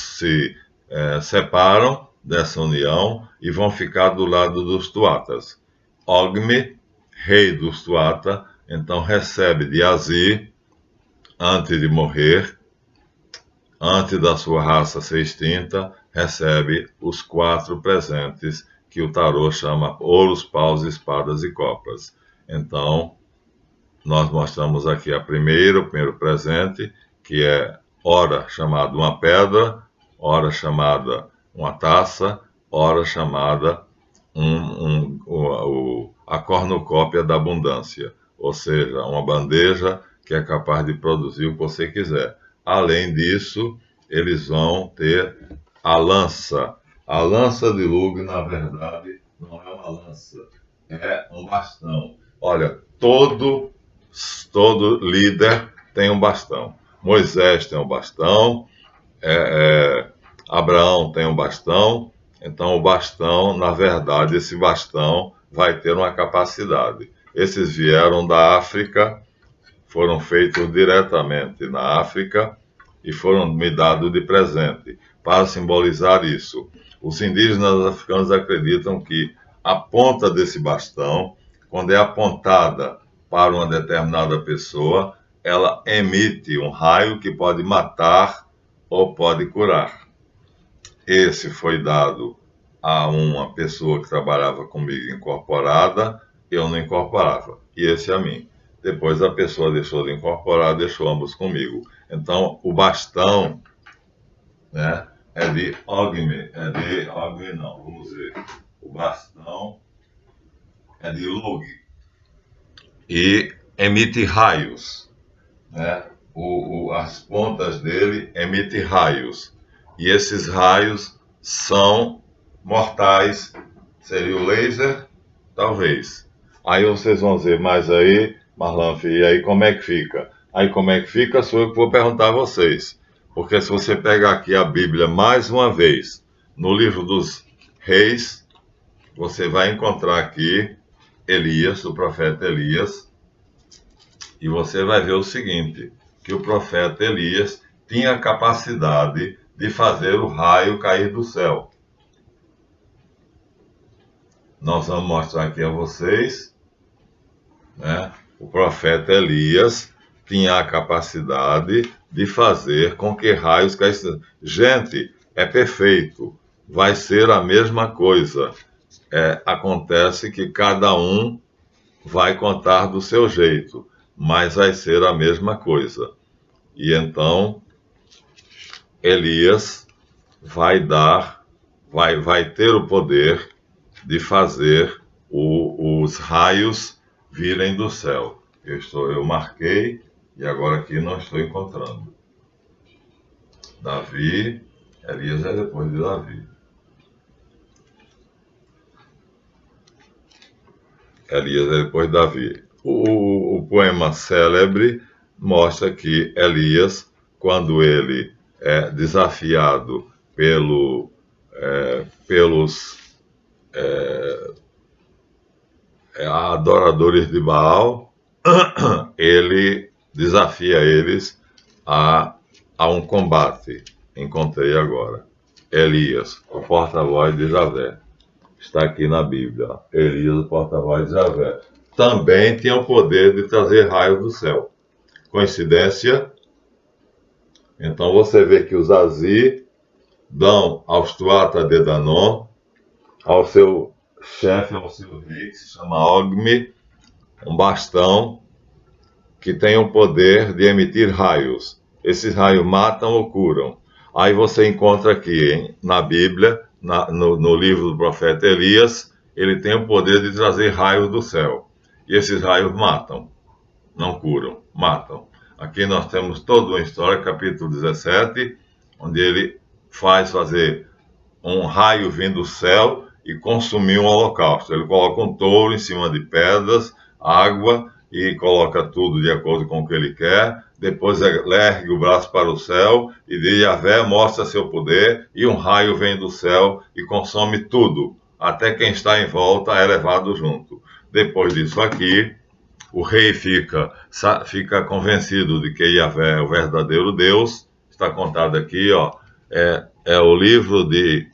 separam dessa união e vão ficar do lado dos Tuatas. Ogme, rei dos Tuata, então recebe de Azi, antes de morrer, antes da sua raça ser extinta, recebe os 4 presentes que o tarô chama ouros, paus, espadas e copas. Então, nós mostramos aqui o primeiro presente, que é ora chamado uma pedra, ora chamada uma taça, ora chamada a cornucópia da abundância, ou seja, uma bandeja que é capaz de produzir o que você quiser. Além disso, eles vão ter a lança. A lança de Lugh, na verdade, não é uma lança, é um bastão. Olha, todo líder tem um bastão. Moisés tem um bastão, Abraão tem um bastão. Então, o bastão, na verdade, esse bastão vai ter uma capacidade. Esses vieram da África, foram feitos diretamente na África e foram me dados de presente, para simbolizar isso. Os indígenas africanos acreditam que a ponta desse bastão, quando é apontada para uma determinada pessoa, ela emite um raio que pode matar ou pode curar. Esse foi dado a uma pessoa que trabalhava comigo incorporada, eu não incorporava, e esse a mim. Depois a pessoa deixou de incorporar, deixou ambos comigo. Então, o bastão, né, é de Ogme, não, vamos ver. O bastão é de Lugh e emite raios, né? As pontas dele emitem raios, e esses raios são mortais. Seria o laser? Talvez. Aí vocês vão dizer, mas aí, Marlanf, e aí como é que fica? Aí como é que fica, sou eu que vou perguntar a vocês. Porque se você pegar aqui a Bíblia mais uma vez, no livro dos Reis, você vai encontrar aqui Elias, o profeta Elias, e você vai ver o seguinte, que o profeta Elias tinha a capacidade de fazer o raio cair do céu. Nós vamos mostrar aqui a vocês, né? O profeta Elias tinha a capacidade de fazer com que raios caíssem. Gente, é perfeito, vai ser a mesma coisa. Acontece que cada um vai contar do seu jeito, mas vai ser a mesma coisa. E então, Elias vai ter o poder de fazer os raios virem do céu. Eu marquei e agora aqui não estou encontrando. Elias é depois de Davi. Elias é depois de Davi. O poema célebre mostra que Elias, quando ele é desafiado pelos adoradores de Baal, ele desafia eles a um combate. Encontrei agora. Elias, o porta-voz de Javé. Está aqui na Bíblia. Elias, o porta-voz de Javé. Também tinha o poder de trazer raios do céu. Coincidência? Então você vê que os Azi dão aos Tuata de Danon, ao seu chefe, ao seu rei, que se chama Ogmi, um bastão que tem o poder de emitir raios. Esses raios matam ou curam. Aí você encontra aqui, na Bíblia, no livro do profeta Elias, ele tem o poder de trazer raios do céu. E esses raios matam, não curam, matam. Aqui nós temos toda uma história, capítulo 17, onde ele faz fazer um raio vindo do céu e consumir um holocausto. Ele coloca um touro em cima de pedras, água, e coloca tudo de acordo com o que ele quer. Depois ergue o braço para o céu e diz: Yahvé mostra seu poder, e um raio vem do céu e consome tudo, até quem está em volta é levado junto. Depois disso aqui, o rei fica convencido de que Yahvé é o verdadeiro Deus. Está contado aqui, ó, é o livro de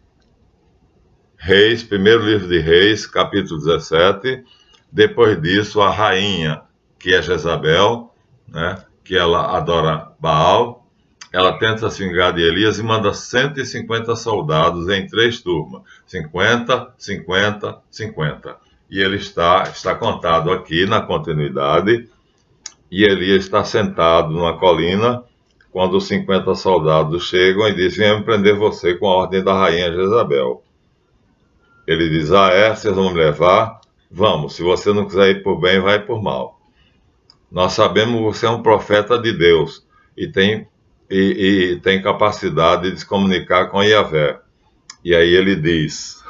Reis, primeiro livro de Reis, capítulo 17. Depois disso, a rainha, que é Jezabel, né, que ela adora Baal, ela tenta se vingar de Elias e manda 150 soldados em 3 turmas. 50, 50, 50. E ele está contado aqui na continuidade, e Elias está sentado numa colina, quando os 50 soldados chegam e dizem: venham prender você com a ordem da rainha Jezabel. Ele diz: vocês vão me levar? Vamos, se você não quiser ir por bem, vai por mal. Nós sabemos que você é um profeta de Deus e tem capacidade de se comunicar com Yahvé. E aí ele diz,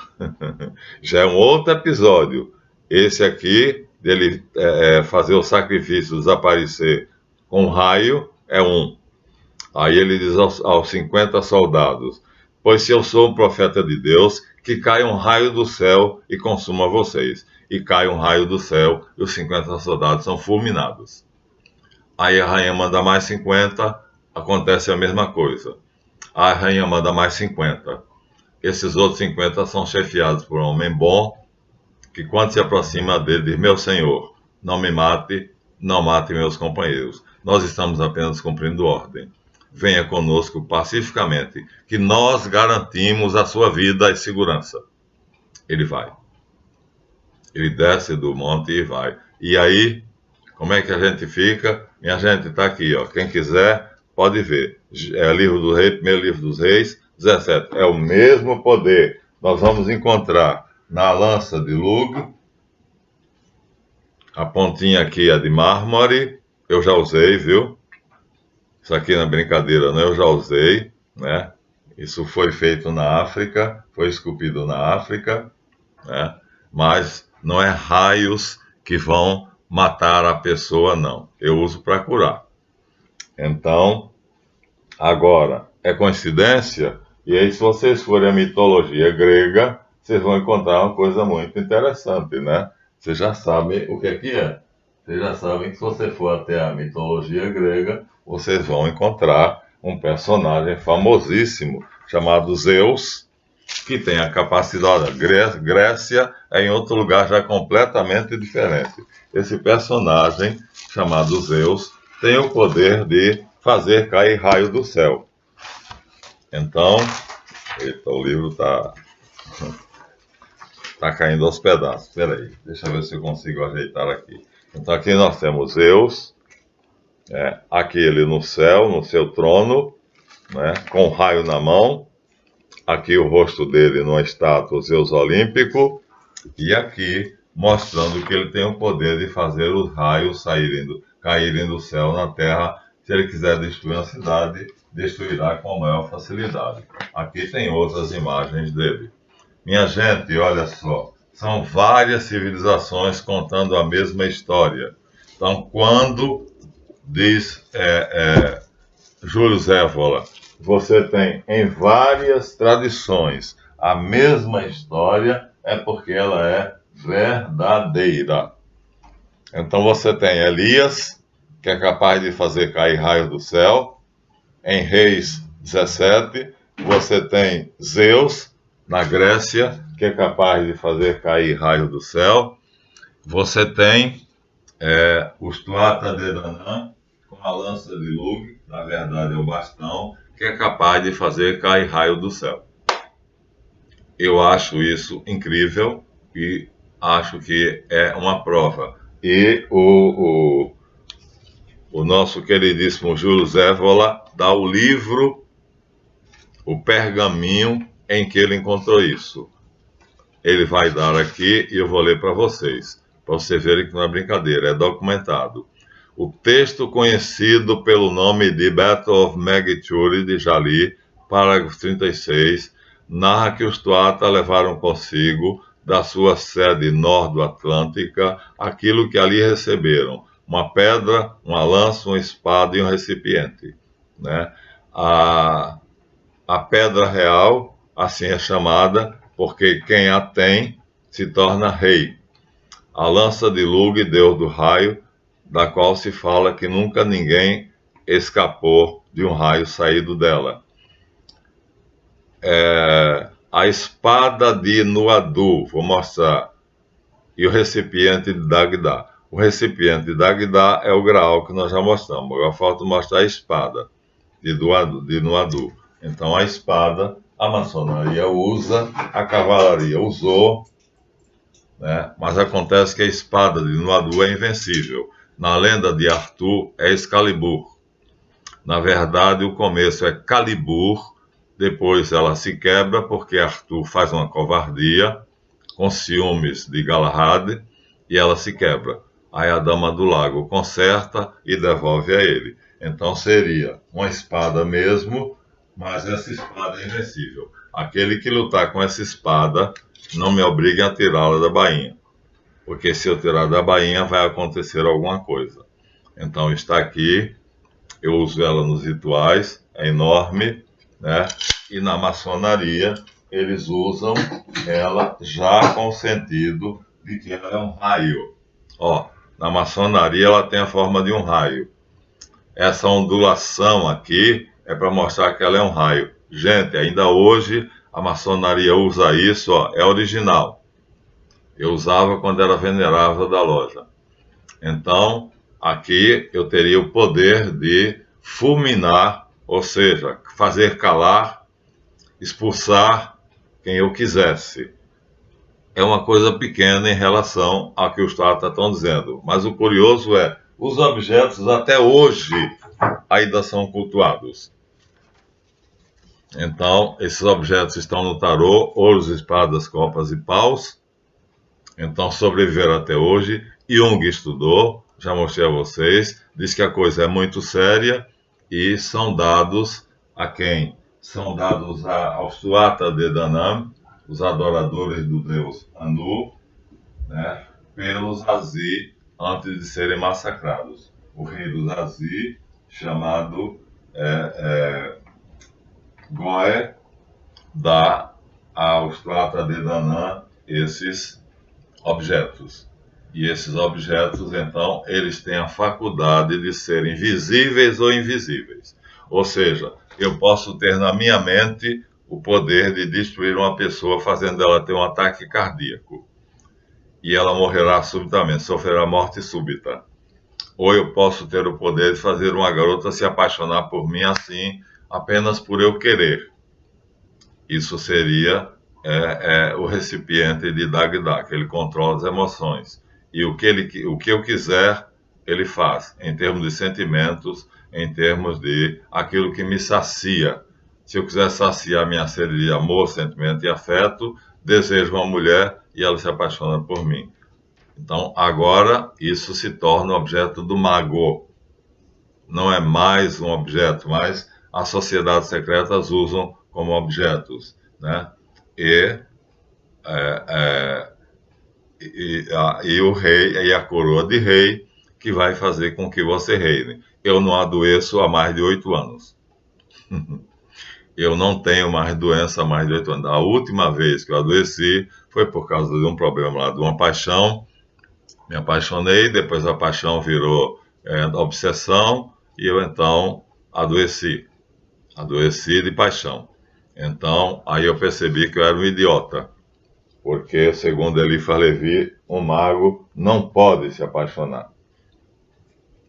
já é um outro episódio, esse aqui, dele fazer o sacrifício desaparecer com um raio, é um. Aí ele diz aos 50 soldados: pois se eu sou um profeta de Deus, que caia um raio do céu e consuma vocês. E cai um raio do céu e os 50 soldados são fulminados. Aí a rainha manda mais 50, acontece a mesma coisa. A rainha manda mais 50. Esses outros 50 são chefiados por um homem bom, que quando se aproxima dele diz: meu senhor, não me mate, não mate meus companheiros. Nós estamos apenas cumprindo ordem. Venha conosco pacificamente, que nós garantimos a sua vida e segurança. Ele vai. Ele desce do monte e vai. E aí, como é que a gente fica? Minha gente, está aqui, ó. Quem quiser, pode ver. É livro do rei, primeiro livro dos reis, 17. É o mesmo poder. Nós vamos encontrar na lança de Lug, a pontinha aqui é de mármore, eu já usei, viu? Isso aqui não é brincadeira, não, eu já usei, né? Isso foi feito na África, foi esculpido na África, né? Mas não é raios que vão matar a pessoa, não. Eu uso para curar. Então, agora, é coincidência? E aí, se vocês forem à mitologia grega, vocês vão encontrar uma coisa muito interessante, né? Vocês já sabem o que é. Vocês já sabem que se você for até a mitologia grega, vocês vão encontrar um personagem famosíssimo chamado Zeus, que tem a capacidade. Grécia é em outro lugar já completamente diferente. Esse personagem chamado Zeus tem o poder de fazer cair raio do céu. Então, eita, o livro está caindo aos pedaços. Espera aí, deixa eu ver se eu consigo ajeitar aqui. Então aqui nós temos Zeus, aqui ele no céu, no seu trono, né, com um raio na mão. Aqui o rosto dele numa estátua Zeus olímpico, e aqui mostrando que ele tem o poder de fazer os raios caírem do céu na terra. Se ele quiser destruir uma cidade, destruirá com a maior facilidade. Aqui tem outras imagens dele. Minha gente, olha só, São várias civilizações contando a mesma história. Então, quando diz Júlio Zévola, você tem em várias tradições a mesma história, é porque ela é verdadeira. Então você tem Elias, que é capaz de fazer cair raios do céu. Em Reis 17, você tem Zeus, na Grécia, que é capaz de fazer cair raios do céu. Você tem o Tuatha de Danann, com a lança de Lug, na verdade é o bastão, que é capaz de fazer cair raio do céu. Eu acho isso incrível e acho que é uma prova. E o nosso queridíssimo Júlio Zévola dá o livro, o pergaminho em que ele encontrou isso. Ele vai dar aqui e eu vou ler para vocês verem que não é brincadeira, é documentado. O texto conhecido pelo nome de Battle of Megituri, de Jali, parágrafo 36, narra que os Tuatha levaram consigo da sua sede nordo-atlântica aquilo que ali receberam: uma pedra, uma lança, uma espada e um recipiente. Né? A pedra real, assim é chamada, porque quem a tem se torna rei. A lança de Lug, deus do raio, da qual se fala que nunca ninguém escapou de um raio saído dela. A espada de Nuadu, vou mostrar, e o recipiente de Dagda. O recipiente de Dagda é o graal que nós já mostramos. Agora falta mostrar a espada de Nuadu. Então a espada, a maçonaria usa, a cavalaria usou, né? Mas acontece que a espada de Nuadu é invencível. Na lenda de Arthur é Excalibur. Na verdade, o começo é Calibur, depois ela se quebra porque Arthur faz uma covardia com ciúmes de Galahad e ela se quebra. Aí a Dama do Lago conserta e devolve a ele. Então seria uma espada mesmo, mas essa espada é invencível. Aquele que lutar com essa espada, não me obriguem a tirá-la da bainha, porque se eu tirar da bainha vai acontecer alguma coisa. Então está aqui, eu uso ela nos rituais, é enorme, né? E na maçonaria eles usam ela já com o sentido de que ela é um raio. Ó, na maçonaria ela tem a forma de um raio. Essa ondulação aqui é para mostrar que ela é um raio. Gente, ainda hoje a maçonaria usa isso, ó, é original. Eu usava quando era venerável da loja. Então, aqui eu teria o poder de fulminar, ou seja, fazer calar, expulsar quem eu quisesse. É uma coisa pequena em relação ao que os Tuatha estão dizendo. Mas o curioso é, os objetos até hoje ainda são cultuados. Então, esses objetos estão no tarô, ouros, espadas, copas e paus. Então, sobreviveram até hoje. Jung estudou, já mostrei a vocês, diz que a coisa é muito séria e são dados a quem? São dados aos Tuatha de Danann, os adoradores do deus Anu, né, pelos Azi antes de serem massacrados. O rei dos Azi, chamado Goé, dá aos Tuatha de Danann esses objetos. E esses objetos, então, eles têm a faculdade de serem visíveis ou invisíveis. Ou seja, eu posso ter na minha mente o poder de destruir uma pessoa fazendo ela ter um ataque cardíaco. E ela morrerá subitamente, sofrerá morte súbita. Ou eu posso ter o poder de fazer uma garota se apaixonar por mim assim, apenas por eu querer. Isso seria o recipiente de Dagda, que ele controla as emoções. E o que eu quiser, ele faz, em termos de sentimentos, em termos de aquilo que me sacia. Se eu quiser saciar minha sede de amor, sentimento e afeto, desejo uma mulher e ela se apaixona por mim. Então, agora, isso se torna objeto do mago. Não é mais um objeto, mas as sociedades secretas usam como objetos, né? E e o rei, e a coroa de rei, que vai fazer com que você reine. Eu não adoeço há mais de 8 anos. Eu não tenho mais doença há mais de 8 anos. A última vez que eu adoeci foi por causa de um problema lá, de uma paixão. Me apaixonei, depois a paixão virou obsessão, e eu então adoeci. Adoeci de paixão. Então, aí eu percebi que eu era um idiota. Porque, segundo Eliphas Levi, um mago não pode se apaixonar.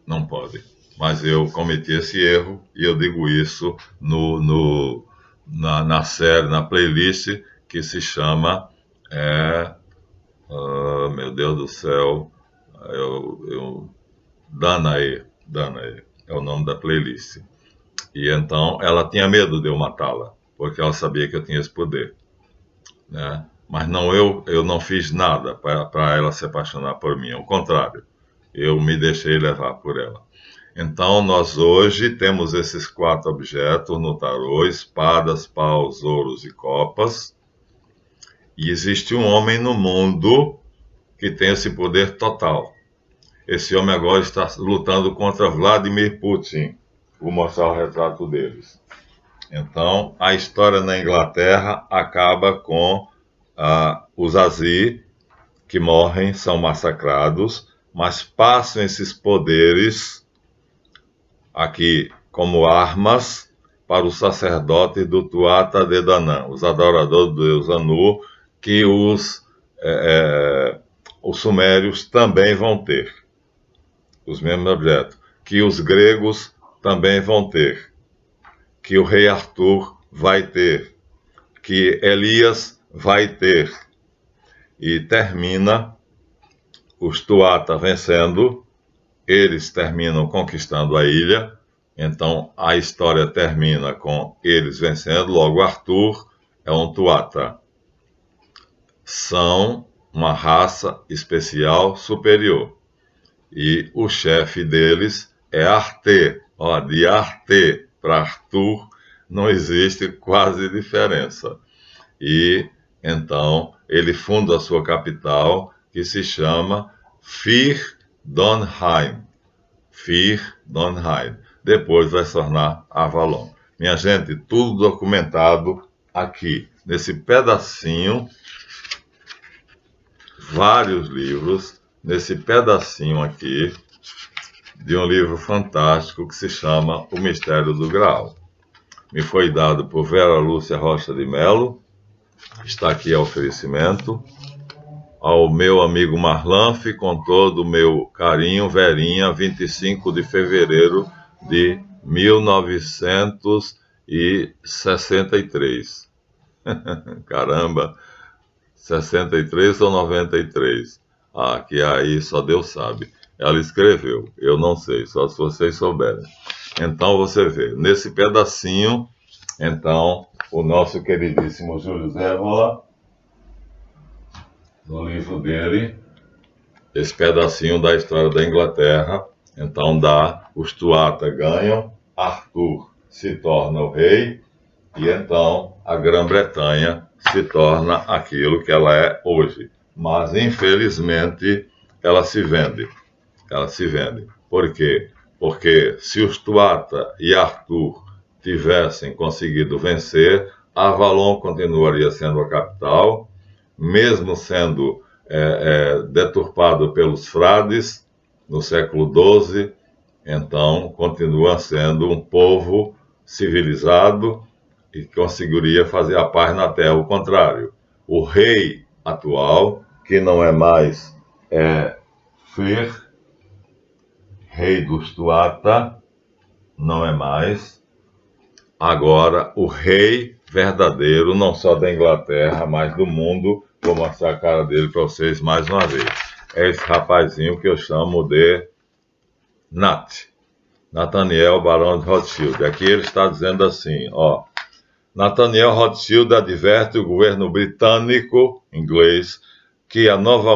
Não pode. Mas eu cometi esse erro e eu digo isso na série, na playlist que se chama meu Deus do céu, Danae é o nome da playlist. E então ela tinha medo de eu matá-la, porque ela sabia que eu tinha esse poder, né? Mas não, eu não fiz nada para ela se apaixonar por mim, ao contrário, eu me deixei levar por ela. Então, nós hoje temos esses 4 objetos no tarô: espadas, paus, ouros e copas. E existe um homem no mundo que tem esse poder total. Esse homem agora está lutando contra Vladimir Putin. Vou mostrar o retrato deles. Então, a história na Inglaterra acaba com os Azir, que morrem, são massacrados, mas passam esses poderes aqui como armas para os sacerdotes do Tuatha De Danann, os adoradores do deus Anu, que os sumérios também vão ter, os mesmos objetos, que os gregos também vão ter, que o rei Arthur vai ter, que Elias vai ter. E termina os Tuatha vencendo, eles terminam conquistando a ilha, então a história termina com eles vencendo, logo Arthur é um Tuatha. São uma raça especial superior. E o chefe deles é Arte. Ó, de Arte para Arthur não existe quase diferença. E então ele funda a sua capital, que se chama Firdonheim. Firdonheim. Depois vai se tornar Avalon. Minha gente, tudo documentado aqui, nesse pedacinho, vários livros, nesse pedacinho aqui, de um livro fantástico que se chama O Mistério do Graal. Me foi dado por Vera Lúcia Rocha de Melo. Está aqui o oferecimento. Ao meu amigo Marlanf, com todo o meu carinho, Verinha, 25 de fevereiro de 1963. Caramba, 63 ou 93? Que aí só Deus sabe. Ela escreveu, eu não sei, só se vocês souberem. Então você vê, nesse pedacinho, então, o nosso queridíssimo Júlio Zévola, no livro dele, esse pedacinho da história da Inglaterra, então os Tuatha ganham, Arthur se torna o rei, e então a Grã-Bretanha se torna aquilo que ela é hoje. Mas, infelizmente, ela se vende. Ela se vende. Por quê? Porque se os Tuatha e Arthur tivessem conseguido vencer, Avalon continuaria sendo a capital, mesmo sendo deturpado pelos frades no século XII, então continua sendo um povo civilizado e conseguiria fazer a paz na terra. O contrário, o rei atual, que não é mais Fer, rei dos Tuatha, não é mais. Agora, o rei verdadeiro, não só da Inglaterra, mas do mundo, vou mostrar a cara dele para vocês mais uma vez. É esse rapazinho que eu chamo de Nathaniel Barão de Rothschild. Aqui ele está dizendo assim, ó: Nathaniel Rothschild adverte o governo britânico, inglês, que a nova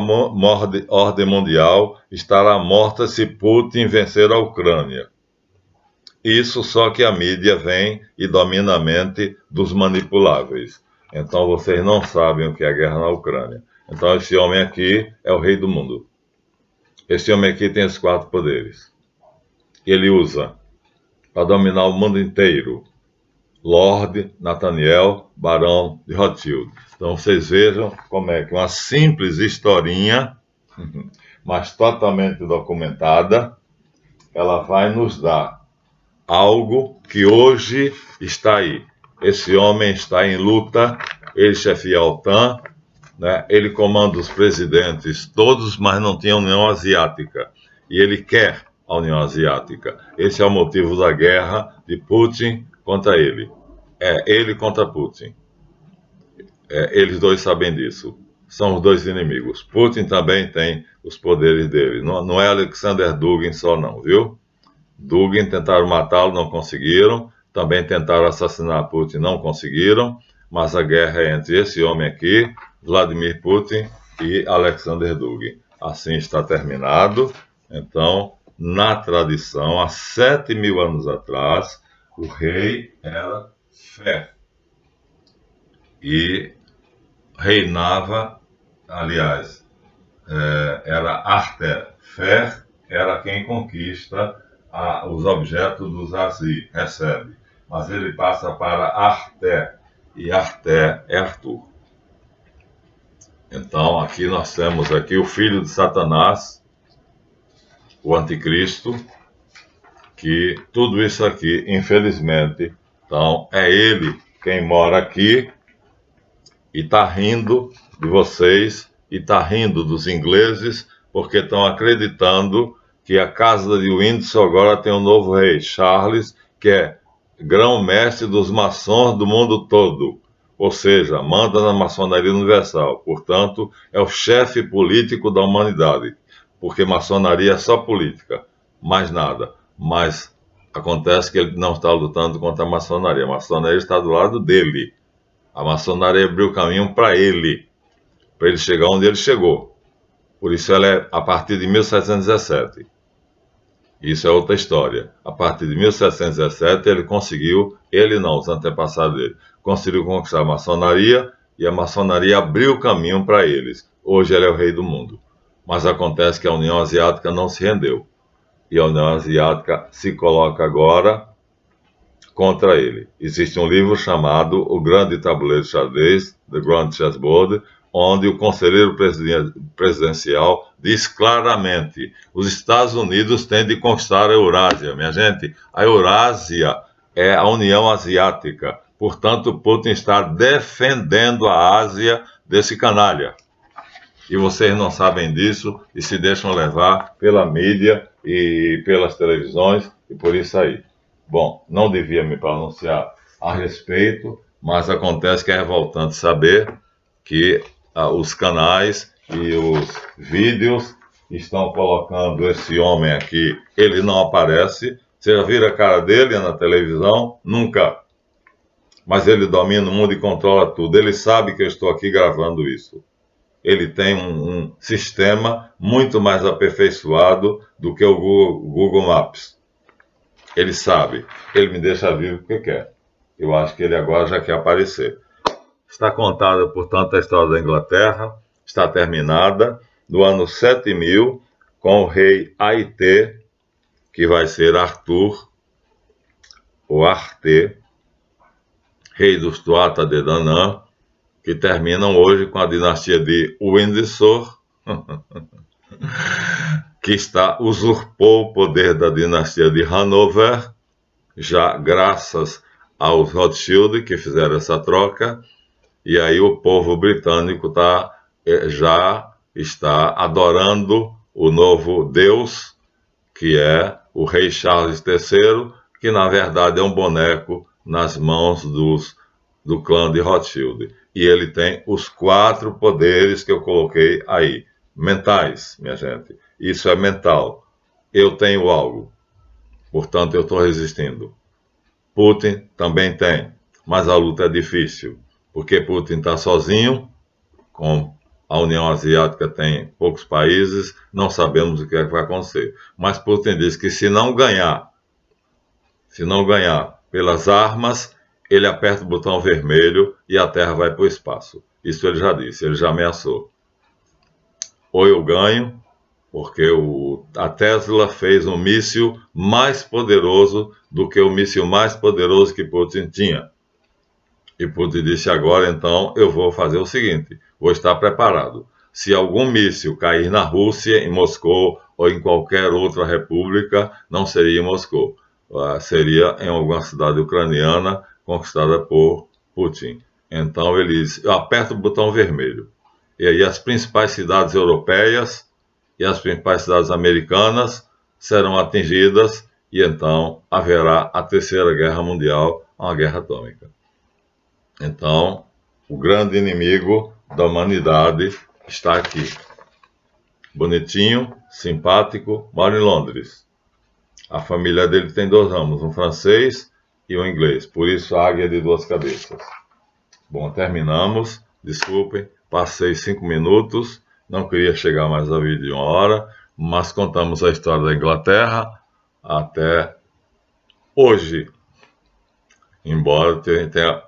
ordem mundial estará morta se Putin vencer a Ucrânia. Isso só que a mídia vem e domina a mente dos manipuláveis. Então vocês não sabem o que é a guerra na Ucrânia. Então esse homem aqui é o rei do mundo. Esse homem aqui tem os 4 poderes. Ele usa para dominar o mundo inteiro. Lord Nathaniel Barão de Rothschild. Então vocês vejam como é que uma simples historinha, mas totalmente documentada, ela vai nos dar algo que hoje está aí. Esse homem está em luta, ele chefia a OTAN, né? Ele comanda os presidentes todos, mas não tem a União Asiática. E ele quer a União Asiática. Esse é o motivo da guerra de Putin contra ele. É ele contra Putin. Eles dois sabem disso. São os dois inimigos. Putin também tem os poderes dele. Não é Alexander Dugin só não, viu? Dugin tentaram matá-lo, não conseguiram. Também tentaram assassinar Putin, não conseguiram. Mas a guerra é entre esse homem aqui, Vladimir Putin, e Alexander Dugin. Assim está terminado. Então, na tradição, há 7.000 anos atrás, o rei era Fé. E reinava, aliás, era Arter. Fé era quem conquista os objetos dos Azi, recebe. Mas ele passa para Arter, e Arter é Arthur. Então, aqui nós temos aqui o filho de Satanás, o anticristo, que tudo isso aqui, infelizmente, então, é ele quem mora aqui e está rindo de vocês e está rindo dos ingleses porque estão acreditando que a casa de Windsor agora tem um novo rei, Charles, que é grão-mestre dos maçons do mundo todo, ou seja, manda na maçonaria universal, portanto, é o chefe político da humanidade, porque maçonaria é só política, mais nada, mas acontece que ele não está lutando contra a maçonaria está do lado dele. A maçonaria abriu caminho para ele chegar onde ele chegou. Por isso ela é a partir de 1717. Isso é outra história. A partir de 1717 ele conseguiu, ele não, os antepassados dele, conseguiu conquistar a maçonaria e a maçonaria abriu caminho para eles. Hoje ele é o rei do mundo. Mas acontece que a União Asiática não se rendeu. E a União Asiática se coloca agora contra ele. Existe um livro chamado O Grande Tabuleiro de Xadrez, The Grand Chessboard, onde o conselheiro presidencial diz claramente: os Estados Unidos têm de conquistar a Eurásia. Minha gente, a Eurásia é a União Asiática. Portanto, Putin está defendendo a Ásia desse canalha. E vocês não sabem disso e se deixam levar pela mídia e pelas televisões e por isso aí. Bom, não devia me pronunciar a respeito, mas acontece que é revoltante saber que os canais e os vídeos estão colocando esse homem aqui, ele não aparece. Você já viu a cara dele na televisão? Nunca. Mas ele domina o mundo e controla tudo. Ele sabe que eu estou aqui gravando isso. Ele tem um sistema muito mais aperfeiçoado do que o Google Maps. Ele sabe. Ele me deixa vivo porque quer. Eu acho que ele agora já quer aparecer. Está contada, portanto, a história da Inglaterra. Está terminada no ano 7000 com o rei Aite, que vai ser Arthur, ou Arte, rei dos Tuatha de Danann, que terminam hoje com a dinastia de Windsor, que usurpou o poder da dinastia de Hanover, já graças aos Rothschild que fizeram essa troca, e aí o povo britânico já está adorando o novo Deus, que é o rei Charles III, que na verdade é um boneco nas mãos do clã de Rothschild. E ele tem os 4 poderes que eu coloquei aí, mentais, minha gente. Isso é mental. Eu tenho algo, portanto eu estou resistindo. Putin também tem, mas a luta é difícil, porque Putin está sozinho, com a União Asiática tem poucos países, não sabemos o que é que vai acontecer. Mas Putin diz que se não ganhar pelas armas, ele aperta o botão vermelho e a Terra vai para o espaço. Isso ele já disse, ele já ameaçou. ou eu ganho, porque a Tesla fez um míssil mais poderoso do que o míssil mais poderoso que Putin tinha. E Putin disse: agora então eu vou fazer o seguinte, vou estar preparado. Se algum míssil cair na Rússia, em Moscou ou em qualquer outra república, não seria em Moscou, seria em alguma cidade ucraniana conquistada por Putin. Então ele diz: eu aperto o botão vermelho. E aí as principais cidades europeias e as principais cidades americanas serão atingidas e então haverá a Terceira Guerra Mundial, uma guerra atômica. Então, o grande inimigo da humanidade está aqui. Bonitinho, simpático, mora em Londres. A família dele tem 2 ramos, um francês e um inglês. Por isso, a águia de 2 cabeças. Bom, terminamos. Desculpem, passei 5 minutos. Não queria chegar mais ao vídeo de 1 hora, mas contamos a história da Inglaterra até hoje. Embora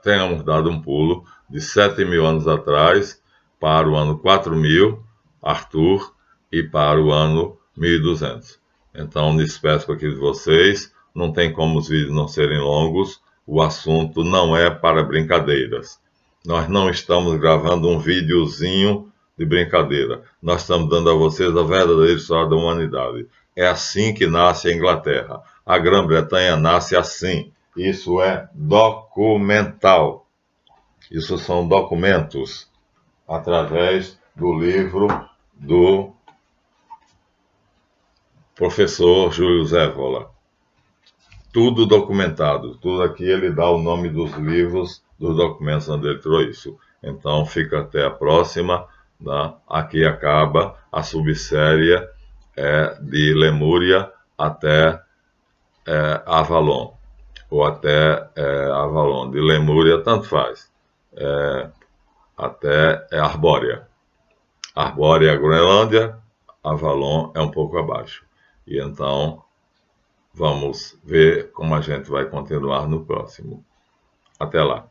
tenhamos dado um pulo de 7.000 anos atrás para o ano 4.000, Arthur, e para o ano 1.200. Então, me despeço aqui de vocês. Não tem como os vídeos não serem longos. O assunto não é para brincadeiras. Nós não estamos gravando um videozinho de brincadeira. Nós estamos dando a vocês a verdadeira história da humanidade. É assim que nasce a Inglaterra. A Grã-Bretanha nasce assim. Isso é documental. Isso são documentos através do livro do professor Júlio Zévola. Tudo documentado. Tudo aqui ele dá o nome dos livros, dos documentos onde ele trouxe isso. Então fica até a próxima. Né? Aqui acaba a subsérie de Lemúria até Avalon. Ou até Avalon, de Lemúria, tanto faz, até Arbórea. Arbórea é a Groenlândia, Avalon é um pouco abaixo. E então, vamos ver como a gente vai continuar no próximo. Até lá.